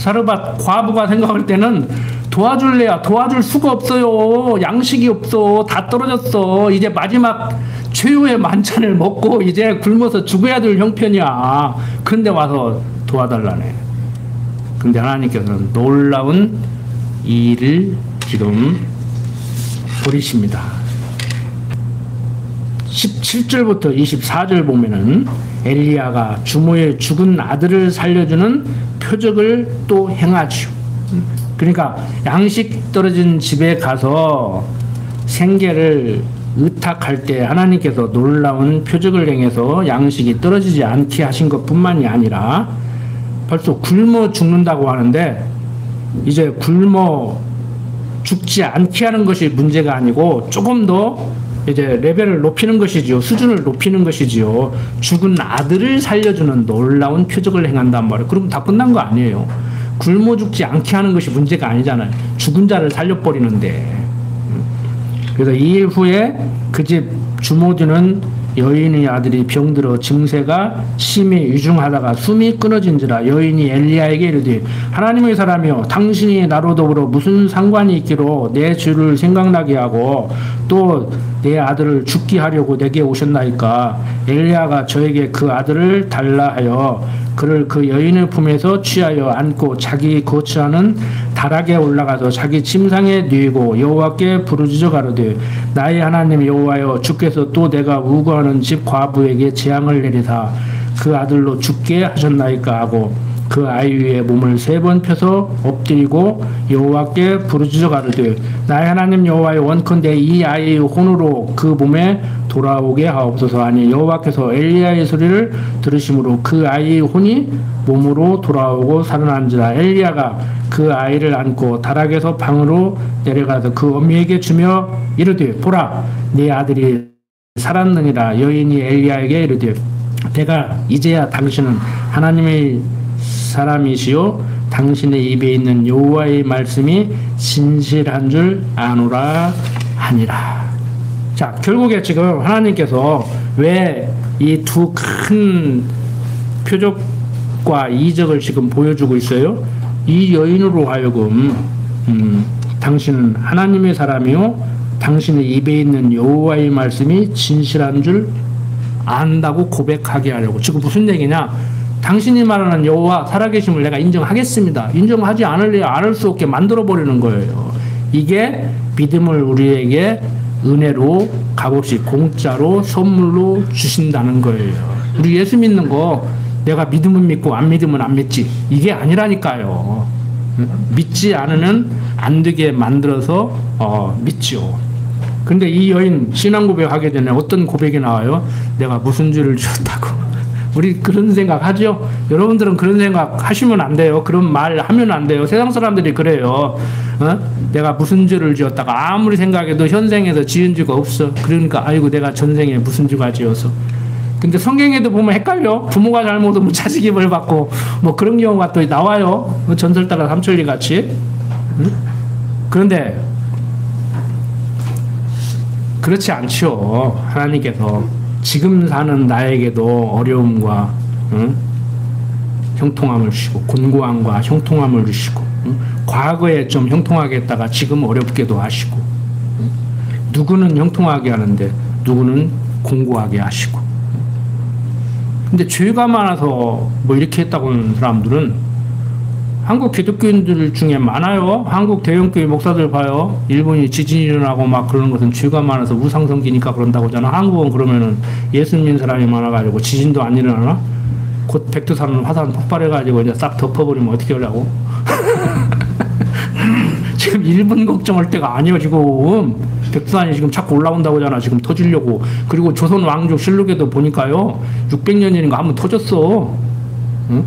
사르밧 과부가 생각할 때는 도와줄래야 도와줄 수가 없어요. 양식이 없어. 다 떨어졌어. 이제 마지막 최후의 만찬을 먹고 이제 굶어서 죽어야 될 형편이야. 근데 와서 도와달라네. 근데 하나님께서는 놀라운 일을 지금 벌이십니다. 17절부터 24절 보면은 엘리야가 주모의 죽은 아들을 살려주는 표적을 또 행하지요. 그러니까 양식 떨어진 집에 가서 생계를 의탁할 때 하나님께서 놀라운 표적을 행해서 양식이 떨어지지 않게 하신 것뿐만이 아니라 벌써 굶어 죽는다고 하는데 이제 굶어 죽지 않게 하는 것이 문제가 아니고 조금 더 이제 레벨을 높이는 것이지요. 수준을 높이는 것이지요. 죽은 아들을 살려주는 놀라운 표적을 행한단 말이에요. 그러면 다 끝난 거 아니에요. 굶어 죽지 않게 하는 것이 문제가 아니잖아요. 죽은 자를 살려버리는데. 그래서 이 일 후에 그 집 주모들은 여인의 아들이 병들어 증세가 심히 위중하다가 숨이 끊어진지라 여인이 엘리야에게 이르되 하나님의 사람이여 당신이 나로 더불어 무슨 상관이 있기로 내 주를 생각나게 하고 또 내 아들을 죽게 하려고 내게 오셨나이까. 엘리야가 저에게 그 아들을 달라 하여 그를 그 여인의 품에서 취하여 안고 자기 거처하는 다락에 올라가서 자기 침상에 누이고 여호와께 부르짖어 가로되 나의 하나님 여호와여, 주께서 또 내가 우거하는 집 과부에게 재앙을 내리사 그 아들로 죽게 하셨나이까 하고 그 아이 위에 몸을 3번 펴서 엎드리고 여호와께 부르짖어 가로되 나의 하나님 여호와여, 원컨대 이 아이의 혼으로 그 몸에 돌아오게 하옵소서 하니 여호와께서 엘리야의 소리를 들으심으로 그 아이의 혼이 몸으로 돌아오고 살아난지라. 엘리야가 그 아이를 안고 다락에서 방으로 내려가서 그 어미에게 주며 이르되 보라, 네 아들이 살았느니라. 여인이 엘리야에게 이르되 내가 이제야 당신은 하나님의 사람이시요 당신의 입에 있는 여호와의 말씀이 진실한 줄 아노라 하니라. 자, 결국에 지금 하나님께서 왜 이 두 큰 표적과 이적을 지금 보여주고 있어요? 이 여인으로 하여금 당신은 하나님의 사람이요 당신의 입에 있는 여호와의 말씀이 진실한 줄 안다고 고백하게 하려고. 지금 무슨 얘기냐? 당신이 말하는 여호와 살아계심을 내가 인정하겠습니다. 인정하지 않을 수 없게 만들어버리는 거예요. 이게 믿음을 우리에게 은혜로 값없이 공짜로 선물로 주신다는 거예요. 우리 예수 믿는 거 내가 믿으면 믿고 안 믿으면 안 믿지, 이게 아니라니까요. 믿지 않으면 안 되게 만들어서 믿죠. 근데 이 여인 신앙 고백하게 되네. 어떤 고백이 나와요? 내가 무슨 죄를 지었다고. 우리 그런 생각 하죠? 여러분들은 그런 생각 하시면 안 돼요. 그런 말 하면 안 돼요. 세상 사람들이 그래요. 내가 무슨 죄를 지었다가 아무리 생각해도 현생에서 지은 죄가 없어. 그러니까 아이고 내가 전생에 무슨 죄가 지어서. 근데 성경에도 보면 헷갈려. 부모가 잘못하면 자식이 벌 받고 뭐 그런 경우가 또 나와요. 전설 따라 삼천리 같이. 그런데 그렇지 않죠. 하나님께서 지금 사는 나에게도 어려움과 형통함을 주시고 곤고함과 형통함을 주시고 과거에 좀 형통하게 했다가 지금 어렵게도 하시고 누구는 형통하게 하는데 누구는 공고하게 하시고. 근데 죄가 많아서 뭐 이렇게 했다고 하는 사람들은 한국 기독교인들 중에 많아요. 한국 대형교회 목사들 봐요. 일본이 지진이 일어나고 막 그러는 것은 죄가 많아서 우상성기니까 그런다고 하잖아. 한국은 그러면은 예수 믿는 사람이 많아가지고 지진도 안 일어나나? 곧 백두산 화산 폭발해가지고 이제 싹 덮어버리면 어떻게 하려고? 지금 일본 걱정할 때가 아니에요. 지금 백두산이 지금 자꾸 올라온다고 하잖아. 지금 터지려고. 그리고 조선 왕족 실록에도 보니까요 600년 전인가 한번 터졌어. 응?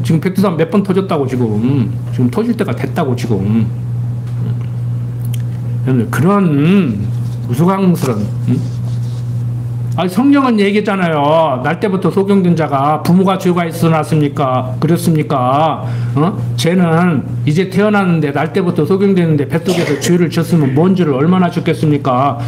지금 백두산 몇 번 터졌다고. 지금 터질 때가 됐다고. 지금 그런 우스꽝스런 성경은 얘기했잖아요. 날 때부터 소경된 자가 부모가 죄가 있어 놨습니까? 그렇습니까? 쟤는 이제 태어났는데 날 때부터 소경되는데 뱃속에서 죄를 졌으면 뭔 죄를 얼마나 졌겠습니까?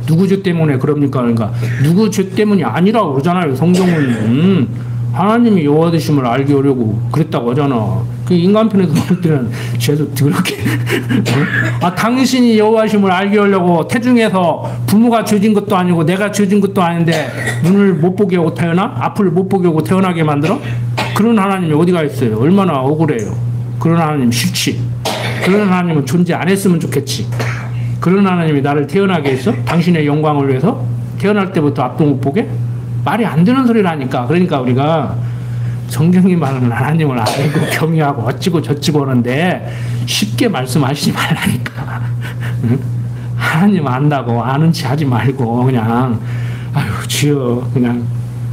누구 죄 때문에 그럽니까? 그러니까 누구 죄 때문이 아니라고 그러잖아요. 성경은 하나님이 여호와 되심을 알게 하려고 그랬다고 하잖아. 그 인간편에서 볼 때는 죄도 더럽게 당신이 여호와심을 알게 하려고 태중에서 부모가 죄진 것도 아니고 내가 죄진 것도 아닌데 눈을 못 보게 하고 태어나? 앞을 못 보게 하고 태어나게 만들어? 그런 하나님이 어디가 있어요? 얼마나 억울해요. 그런 하나님 싫지. 그런 하나님은 존재 안 했으면 좋겠지. 그런 하나님이 나를 태어나게 했어? 당신의 영광을 위해서? 태어날 때부터 앞도 못 보게? 말이 안 되는 소리라니까. 그러니까 우리가 성경이 말하는 하나님을 알고 경외하고 어찌고 저찌고 하는데 쉽게 말씀하시지 말라니까. 응? 하나님 안다고 아는 체 하지 말고 그냥 아유 주여 그냥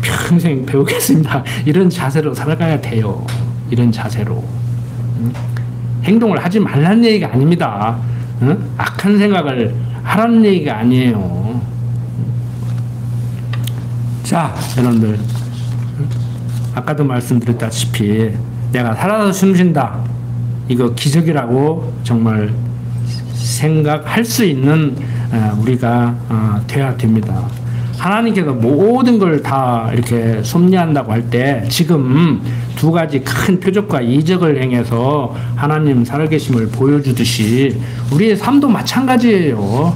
평생 배우겠습니다. 이런 자세로 살아가야 돼요. 이런 자세로. 응? 행동을 하지 말라는 얘기가 아닙니다. 응? 악한 생각을 하라는 얘기가 아니에요. 자, 여러분들 아까도 말씀드렸다시피 내가 살아서 숨쉰다. 이거 기적이라고 정말 생각할 수 있는 우리가 돼야 됩니다. 하나님께서 모든 걸 다 이렇게 섭리한다고 할 때 지금 두 가지 큰 표적과 이적을 행해서 하나님 살아계심을 보여주듯이 우리의 삶도 마찬가지예요.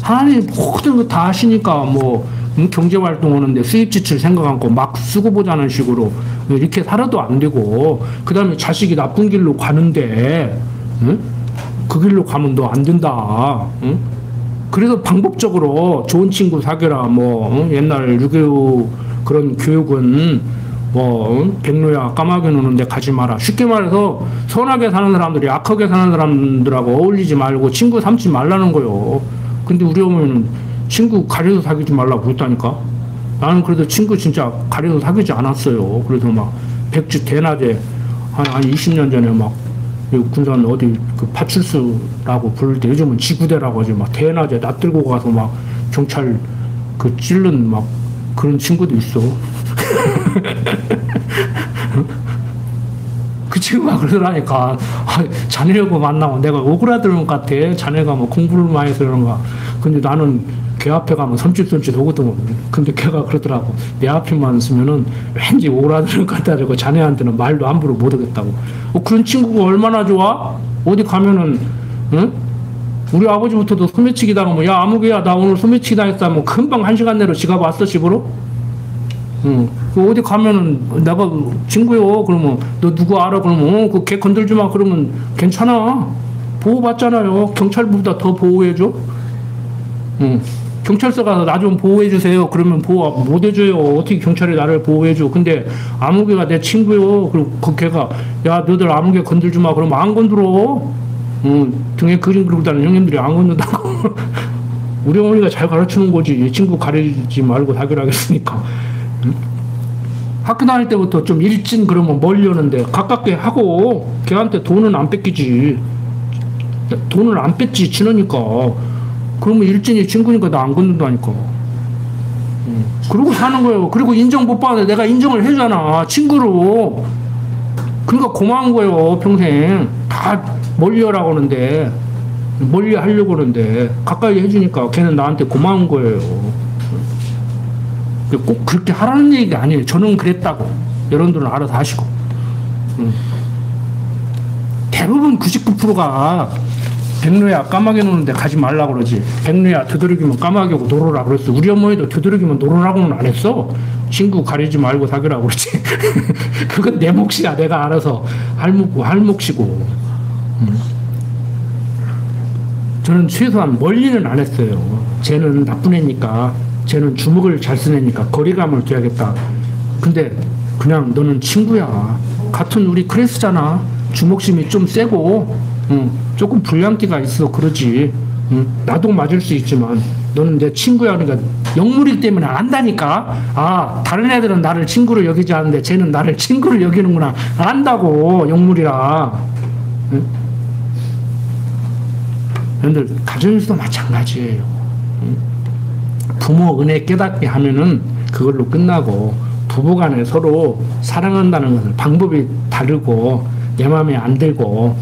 하나님 모든 거 다 하시니까 뭐 경제활동 하는데 수입 지출 생각 않고 막 쓰고 보자는 식으로 이렇게 살아도 안 되고, 그 다음에 자식이 나쁜 길로 가는데 응? 그 길로 가면 너 안 된다. 응? 그래서 방법적으로 좋은 친구 사귀라. 뭐 옛날 6.25 그런 교육은 뭐 백로야 까마귀 노는데 가지 마라. 쉽게 말해서 선하게 사는 사람들이 악하게 사는 사람들하고 어울리지 말고 친구 삼지 말라는 거요. 근데 우리 어머니는 친구 가려서 사귀지 말라고 그랬다니까. 나는 그래도 친구 진짜 가려서 사귀지 않았어요. 그래서 막 백주 대낮에 한 20년 전에 막 군산 어디 그 파출소라고 부를 때, 요즘은 지구대라고 하지, 막 대낮에 나 들고 가서 막 경찰 그 찔른 막 그런 친구도 있어. 그 친구가 그러더라니까. 자네하고 만나면 내가 오그라드는 것 같아. 자네가 뭐 공부를 많이 해서 그런가. 근데 나는 걔 앞에 가면 섬찟섬찟 오거든. 근데 걔가 그러더라고. 내 앞에만 있으면은 왠지 오그라드는 것 같다고. 자네한테는 말도 함부로 못 하겠다고. 그런 친구가 얼마나 좋아? 어디 가면은, 응? 우리 아버지부터도 소매치기 당하면, 야, 아무개야, 나 오늘 소매치기 당했다 하면 금방 1시간 내로 지가 왔어, 집으로? 응. 어디 가면은, 내가 친구요. 그러면, 너 누구 알아? 그러면, 그 걔 건들지 마. 그러면 괜찮아. 보호받잖아요. 경찰보다 더 보호해줘. 응. 경찰서 가서 나 좀 보호해주세요. 그러면 보호 못 해줘요. 어떻게 경찰이 나를 보호해줘. 근데 아무개가 내 친구요. 그리고 그 걔가, 야, 너들 아무개 건들지 마. 그러면 안 건드려. 응. 등에 그림 그리고 다니는 형님들이 안 건든다고. 우리 어머니가 잘 가르치는 거지. 친구 가리지 말고 사귀라 하겠으니까. 응? 학교 다닐 때부터 좀 일진 그러면 멀리 오는데 가깝게 하고, 걔한테 돈은 안 뺏기지. 돈을 안 뺐지, 친하니까. 그러면 일진이 친구니까 나 안 건든다니까. 그러고 사는 거예요. 그리고 인정 못 받는데 내가 인정을 해주잖아. 친구로. 그러니까 고마운 거예요. 평생. 다 멀리 하라고 하는데, 멀리 하려고 하는데, 가까이 해주니까 걔는 나한테 고마운 거예요. 꼭 그렇게 하라는 얘기가 아니에요. 저는 그랬다고. 여러분들은 알아서 하시고. 대부분 99%가 백로야 까마귀 노는데 가지 말라고 그러지. 백로야 되도록이면 까마귀하고 놀으라 그랬어. 우리 어머니도 되도록이면 놀으라고는 안 했어. 친구 가리지 말고 사귀라고 그러지. 그건 내 몫이야. 내가 알아서 할 몫이고. 저는 최소한 멀리는 안 했어요. 쟤는 나쁜 애니까, 쟤는 주먹을 잘 쓰내니까 거리감을 둬야겠다. 근데 그냥 너는 친구야. 같은 우리 크래스잖아. 주먹심이 좀 세고 조금 불량기가 있어. 그러지. 나도 맞을 수 있지만 너는 내 친구야. 그러니까 영물이기 때문에 안다니까. 아, 다른 애들은 나를 친구로 여기지 않는데 쟤는 나를 친구로 여기는구나. 안다고. 영물이라. 여러분들 가정에서도 마찬가지예요. 부모 은혜 깨닫게 하면은 그걸로 끝나고, 부부간에 서로 사랑한다는 것은 방법이 다르고 내 마음에 안 들고,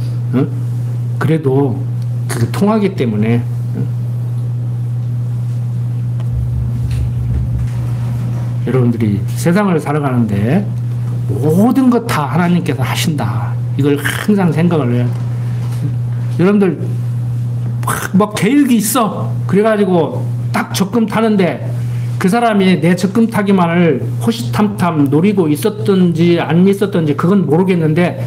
그래도 그게 통하기 때문에. 여러분들이 세상을 살아가는데 모든 것 다 하나님께서 하신다. 이걸 항상 생각을 해야 돼. 여러분들 막 계획이 있어. 그래가지고 딱 적금 타는데 그 사람이 내 적금 타기만을 호시탐탐 노리고 있었던지 안 있었던지 그건 모르겠는데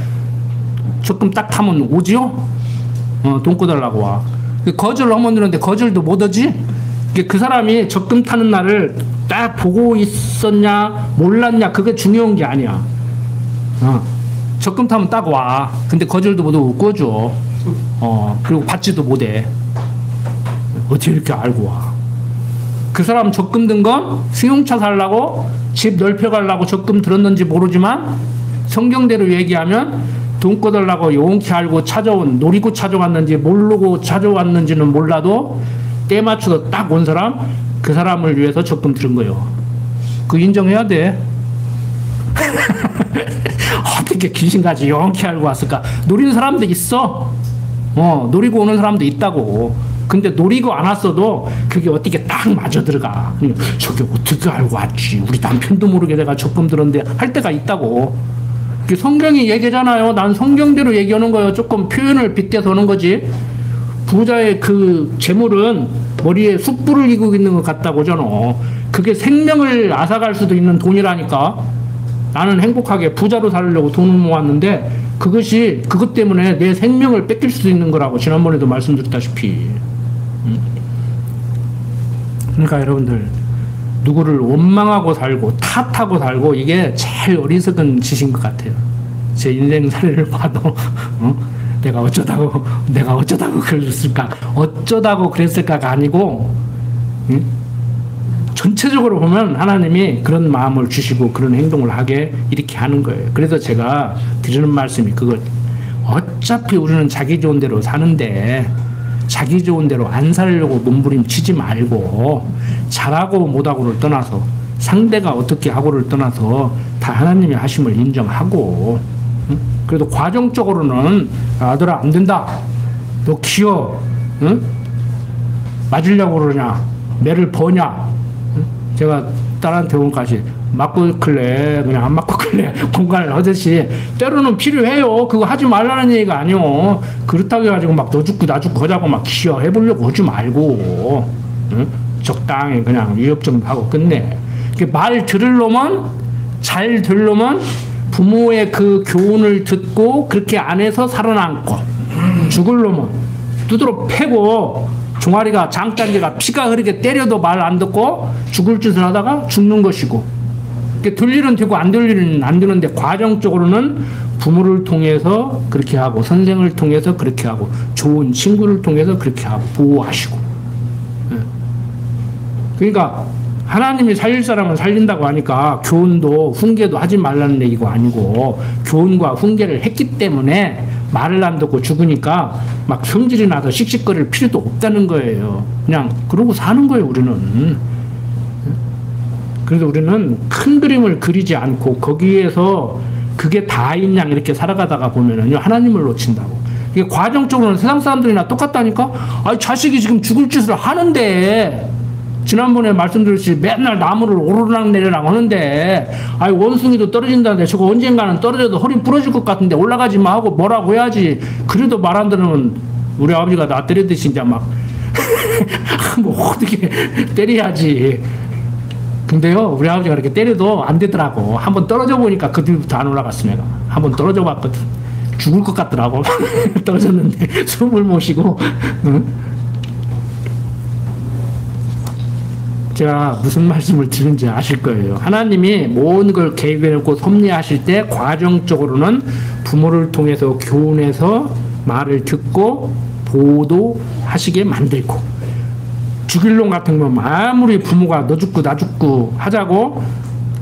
적금 딱 타면 오지요? 돈 꺼달라고 와. 거절 하면 거절도 못 하지? 그 사람이 적금 타는 날을 딱 보고 있었냐 몰랐냐 그게 중요한 게 아니야. 적금 타면 딱 와. 근데 거절도 못하고 꺼줘. 그리고 받지도 못해. 어떻게 이렇게 알고 와. 그 사람 적금 든 건 승용차 살라고 집 넓혀가려고 적금 들었는지 모르지만 성경대로 얘기하면 돈 꺼달라고 용케 알고 찾아온, 노리고 찾아왔는지 모르고 찾아왔는지는 몰라도 때 맞춰서 딱 온 사람, 그 사람을 위해서 적금 들은 거예요. 그 인정해야 돼. 어떻게 귀신같이 용케 알고 왔을까? 노리는 사람도 있어. 노리고 오는 사람도 있다고. 근데 노리고 안 왔어도 그게 어떻게 딱 맞아 들어가. 저게 어떻게 알고 왔지? 우리 남편도 모르게 내가 적금 들었는데 할 때가 있다고. 성경이 얘기잖아요. 난 성경대로 얘기하는 거예요. 조금 표현을 빗대서 하는 거지. 부자의 그 재물은 머리에 숯불을 이고 있는 것 같다고 저는. 그게 생명을 앗아갈 수도 있는 돈이라니까. 나는 행복하게 부자로 살려고 돈을 모았는데 그것이 그것 때문에 내 생명을 뺏길 수도 있는 거라고 지난번에도 말씀드렸다시피. 그러니까 여러분들 누구를 원망하고 살고 탓하고 살고 이게 제일 어리석은 짓인 것 같아요. 제 인생 사례를 봐도 내가 어쩌다고 그랬을까, 어쩌다고 그랬을까가 아니고 전체적으로 보면 하나님이 그런 마음을 주시고 그런 행동을 하게 이렇게 하는 거예요. 그래서 제가 드리는 말씀이 그걸, 어차피 우리는 자기 좋은 대로 사는데 자기 좋은 대로 안 살려고 몸부림치지 말고 잘하고 못하고를 떠나서 상대가 어떻게 하고를 떠나서 다 하나님의 하심을 인정하고, 그래도 과정적으로는 아들아 안 된다, 너 키워, 맞으려고 그러냐, 매를 버냐, 제가 딸한테 오늘까지 맞고 클래 그냥 안 맞고 클래 공간을 하듯이 때로는 필요해요. 그거 하지 말라는 얘기가 아니요. 그렇다고 해가지고 막 너 죽고 나 죽고 하자고 막 기어 해보려고 하지 말고, 적당히 그냥 위협 정도 하고 끝내. 말 들을 놈은, 잘 들을 놈은 부모의 그 교훈을 듣고 그렇게 안에서 살아남고, 죽을 놈은 두드러 패고 종아리가 장단계가 피가 흐르게 때려도 말 안 듣고 죽을 짓을 하다가 죽는 것이고, 들 일은 되고 안 될 일은 안 되는데 과정적으로는 부모를 통해서 그렇게 하고 선생을 통해서 그렇게 하고 좋은 친구를 통해서 그렇게 하고 보호하시고. 그러니까 하나님이 살릴 사람은 살린다고 하니까 교훈도 훈계도 하지 말라는 얘기가 아니고, 교훈과 훈계를 했기 때문에 말을 안 듣고 죽으니까 막 성질이 나서 씩씩거릴 필요도 없다는 거예요. 그냥 그러고 사는 거예요, 우리는. 그래서 우리는 큰 그림을 그리지 않고 거기에서 그게 다인 양 이렇게 살아가다가 보면은요, 하나님을 놓친다고. 이게 과정적으로는 세상 사람들이나 똑같다니까? 아니, 자식이 지금 죽을 짓을 하는데, 지난번에 말씀드렸듯이 맨날 나무를 오르락 내리락 하는데, 아이, 원숭이도 떨어진다는데 저거 언젠가는 떨어져도 허리 부러질 것 같은데 올라가지 마 하고 뭐라고 해야지. 그래도 말 안 들으면 우리 아버지가 나 때리듯이 이제 막 뭐 어떻게 때려야지. 근데요, 우리 아버지가 이렇게 때려도 안 되더라고. 한번 떨어져 보니까 그 뒤부터 안 올라갔어. 내가 한번 떨어져 봤거든. 죽을 것 같더라고. 떨어졌는데 숨을 못 쉬고. 제가 무슨 말씀을 드는지 아실 거예요. 하나님이 모든 걸 계획해놓고 섭리하실 때 과정적으로는 부모를 통해서 교훈해서 말을 듣고 보도하시게 만들고, 죽일 놈 같은 건 아무리 부모가 너 죽고 나 죽고 하자고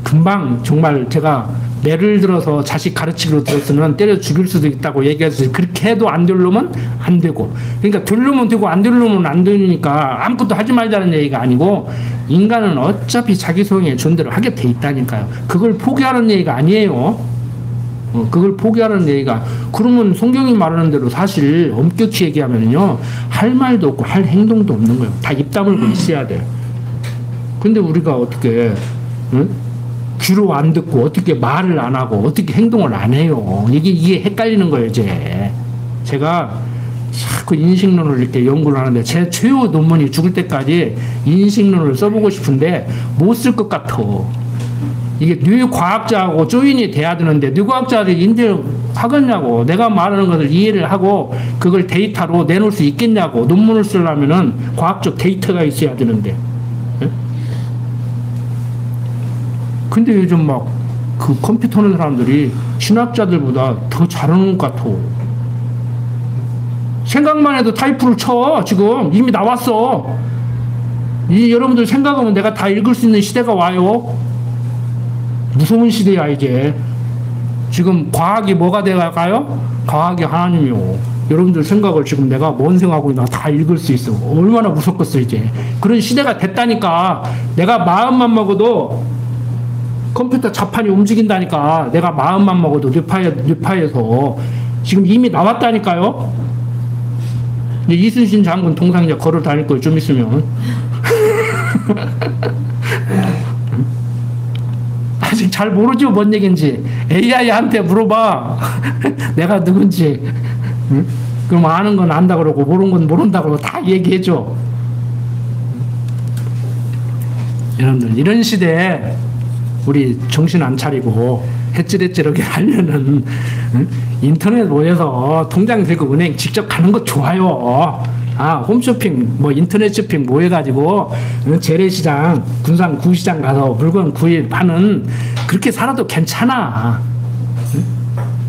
금방 정말 제가 예를 들어서 자식 가르치기로 들었으면 때려 죽일 수도 있다고 얘기해서 그렇게 해도 안 될 놈은 안 되고, 그러니까 될 놈은 되고 안 될 놈은 안 되니까 아무것도 하지 말자는 얘기가 아니고, 인간은 어차피 자기 소용의 존재를 하게 돼 있다니까요. 그걸 포기하는 얘기가 아니에요. 그걸 포기하는 얘기가, 그러면 성경이 말하는 대로 사실 엄격히 얘기하면요, 할 말도 없고 할 행동도 없는 거예요. 다 입 다물고 있어야 돼요. 근데 우리가 어떻게, 귀로 안 듣고 어떻게 말을 안 하고 어떻게 행동을 안 해요. 이게 헷갈리는 거예요, 이제. 제가 자꾸 인식론을 이렇게 연구를 하는데 제 최후 논문이 죽을 때까지 인식론을 써보고 싶은데 못 쓸 것 같아. 이게 뇌과학자하고 조인이 돼야 되는데 뇌과학자들이 인지를 하겠냐고. 내가 말하는 것을 이해를 하고 그걸 데이터로 내놓을 수 있겠냐고. 논문을 쓰려면은 과학적 데이터가 있어야 되는데. 근데 요즘 막 그 컴퓨터 하는 사람들이 신학자들보다 더 잘하는 것 같아. 생각만 해도 타이프를 쳐. 지금 이미 나왔어. 여러분들 생각하면 내가 다 읽을 수 있는 시대가 와요. 무서운 시대야 이제. 지금 과학이 뭐가 돼갈까요? 과학이 하나님이요. 여러분들 생각을 지금 내가 뭔 생각하고 있나 다 읽을 수 있어. 얼마나 무섭겠어 이제. 그런 시대가 됐다니까. 내가 마음만 먹어도 컴퓨터 자판이 움직인다니까. 내가 마음만 먹어도 뇌파에서 지금 이미 나왔다니까요. 이제 이순신 장군 동상 이제 걸어 다닐 거예요, 좀 있으면. 아직 잘 모르죠, 뭔 얘기인지. AI한테 물어봐. 내가 누군지. 응? 그럼 아는 건 안다 그러고 모르는 건 모른다 그러고 다 얘기해줘. 여러분들 이런 시대에 우리 정신 안 차리고 해찌래찌르게 하려는 인터넷 모여서 통장 들고 은행 직접 가는 거 좋아요. 홈쇼핑 뭐 인터넷 쇼핑 뭐 해가지고 재래시장 군산 구시장 가서 물건 구입하는 그렇게 살아도 괜찮아.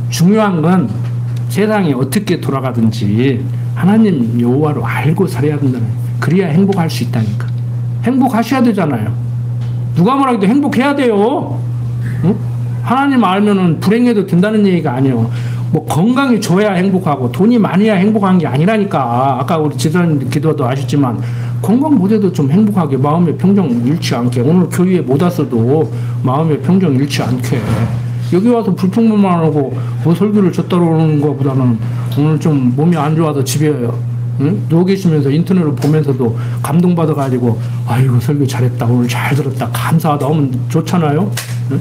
중요한 건 세상이 어떻게 돌아가든지 하나님 여호와로 알고 살아야 된다는, 그래야 행복할 수 있다니까. 행복하셔야 되잖아요. 누가 뭐라 해도 행복해야 돼요. 응? 하나님 알면은 불행해도 된다는 얘기가 아니에요. 뭐 건강이 좋아야 행복하고 돈이 많아야 행복한 게 아니라니까. 아까 우리 지선 기도도 아셨지만 건강 못해도 좀 행복하게 마음의 평정 잃지 않게, 오늘 교회에 못 왔어도 마음의 평정 잃지 않게, 여기 와서 불평만 하고 뭐 설교를 줬다로 오는 것보다는 오늘 좀 몸이 안 좋아서 집에 누워 계시면서 인터넷을 보면서도 감동받아가지고 아이고 설교 잘했다, 오늘 잘 들었다, 감사하다 하면 좋잖아요. 응?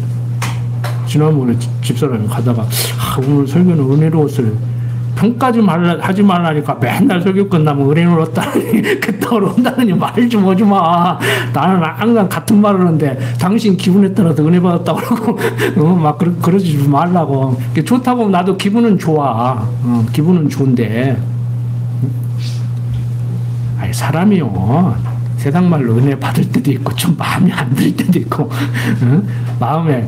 지난번에 집사람이 가다가 오늘 설교는 은혜로웠어요. 평까지 하지 말라니까 맨날 설교 끝나면 은혜로웠다니 그 떠오른다느니 말 좀 하지 마. 나는 항상 같은 말을 하는데 당신 기분에 따라서 은혜 받았다고 그러고 막 그러지 말라고. 좋다고 하면 나도 기분은 좋아. 기분은 좋은데 아니 사람이요 세상 말로 은혜 받을 때도 있고 좀 마음에 안 들 때도 있고 마음에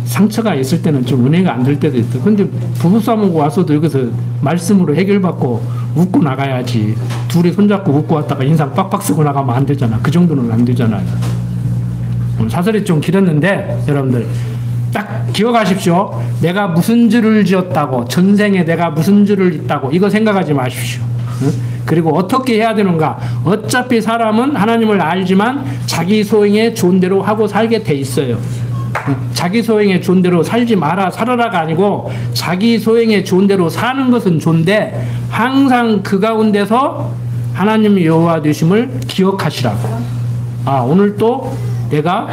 상처가 있을 때는 좀 은혜가 안 될 때도 있어. 근데 부부싸움하고 와서도 여기서 말씀으로 해결받고 웃고 나가야지. 둘이 손잡고 웃고 왔다가 인상 빡빡 쓰고 나가면 안 되잖아. 그 정도는 안 되잖아요. 오늘 사설이 좀 길었는데 여러분들 딱 기억하십시오. 내가 무슨 죄를 지었다고, 전생에 내가 무슨 죄를 있다고 이거 생각하지 마십시오. 그리고 어떻게 해야 되는가. 어차피 사람은 하나님을 알지만 자기 소행에 좋은 대로 하고 살게 돼 있어요. 자기 소행에 좋은 대로 살지 마라 살아라가 아니고 자기 소행에 좋은 대로 사는 것은 좋은데 항상 그 가운데서 하나님 여호와 되심을 기억하시라고. 오늘 또 내가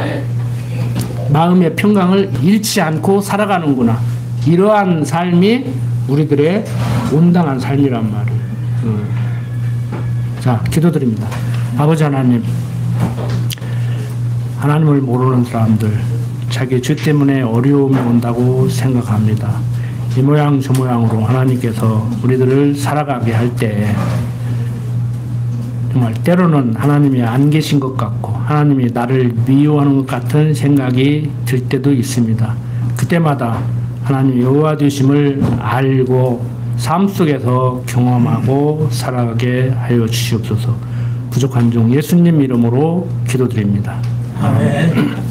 마음의 평강을 잃지 않고 살아가는구나. 이러한 삶이 우리들의 온당한 삶이란 말이에요. 자, 기도드립니다. 아버지 하나님, 하나님을 모르는 사람들 자기 죄 때문에 어려움이 온다고 생각합니다. 이 모양 저 모양으로 하나님께서 우리들을 살아가게 할 때 정말 때로는 하나님이 안 계신 것 같고 하나님이 나를 미워하는 것 같은 생각이 들 때도 있습니다. 그때마다 하나님 여호와 되심을 알고 삶 속에서 경험하고 살아가게 하여 주시옵소서. 부족한 종 예수님 이름으로 기도드립니다. 아멘.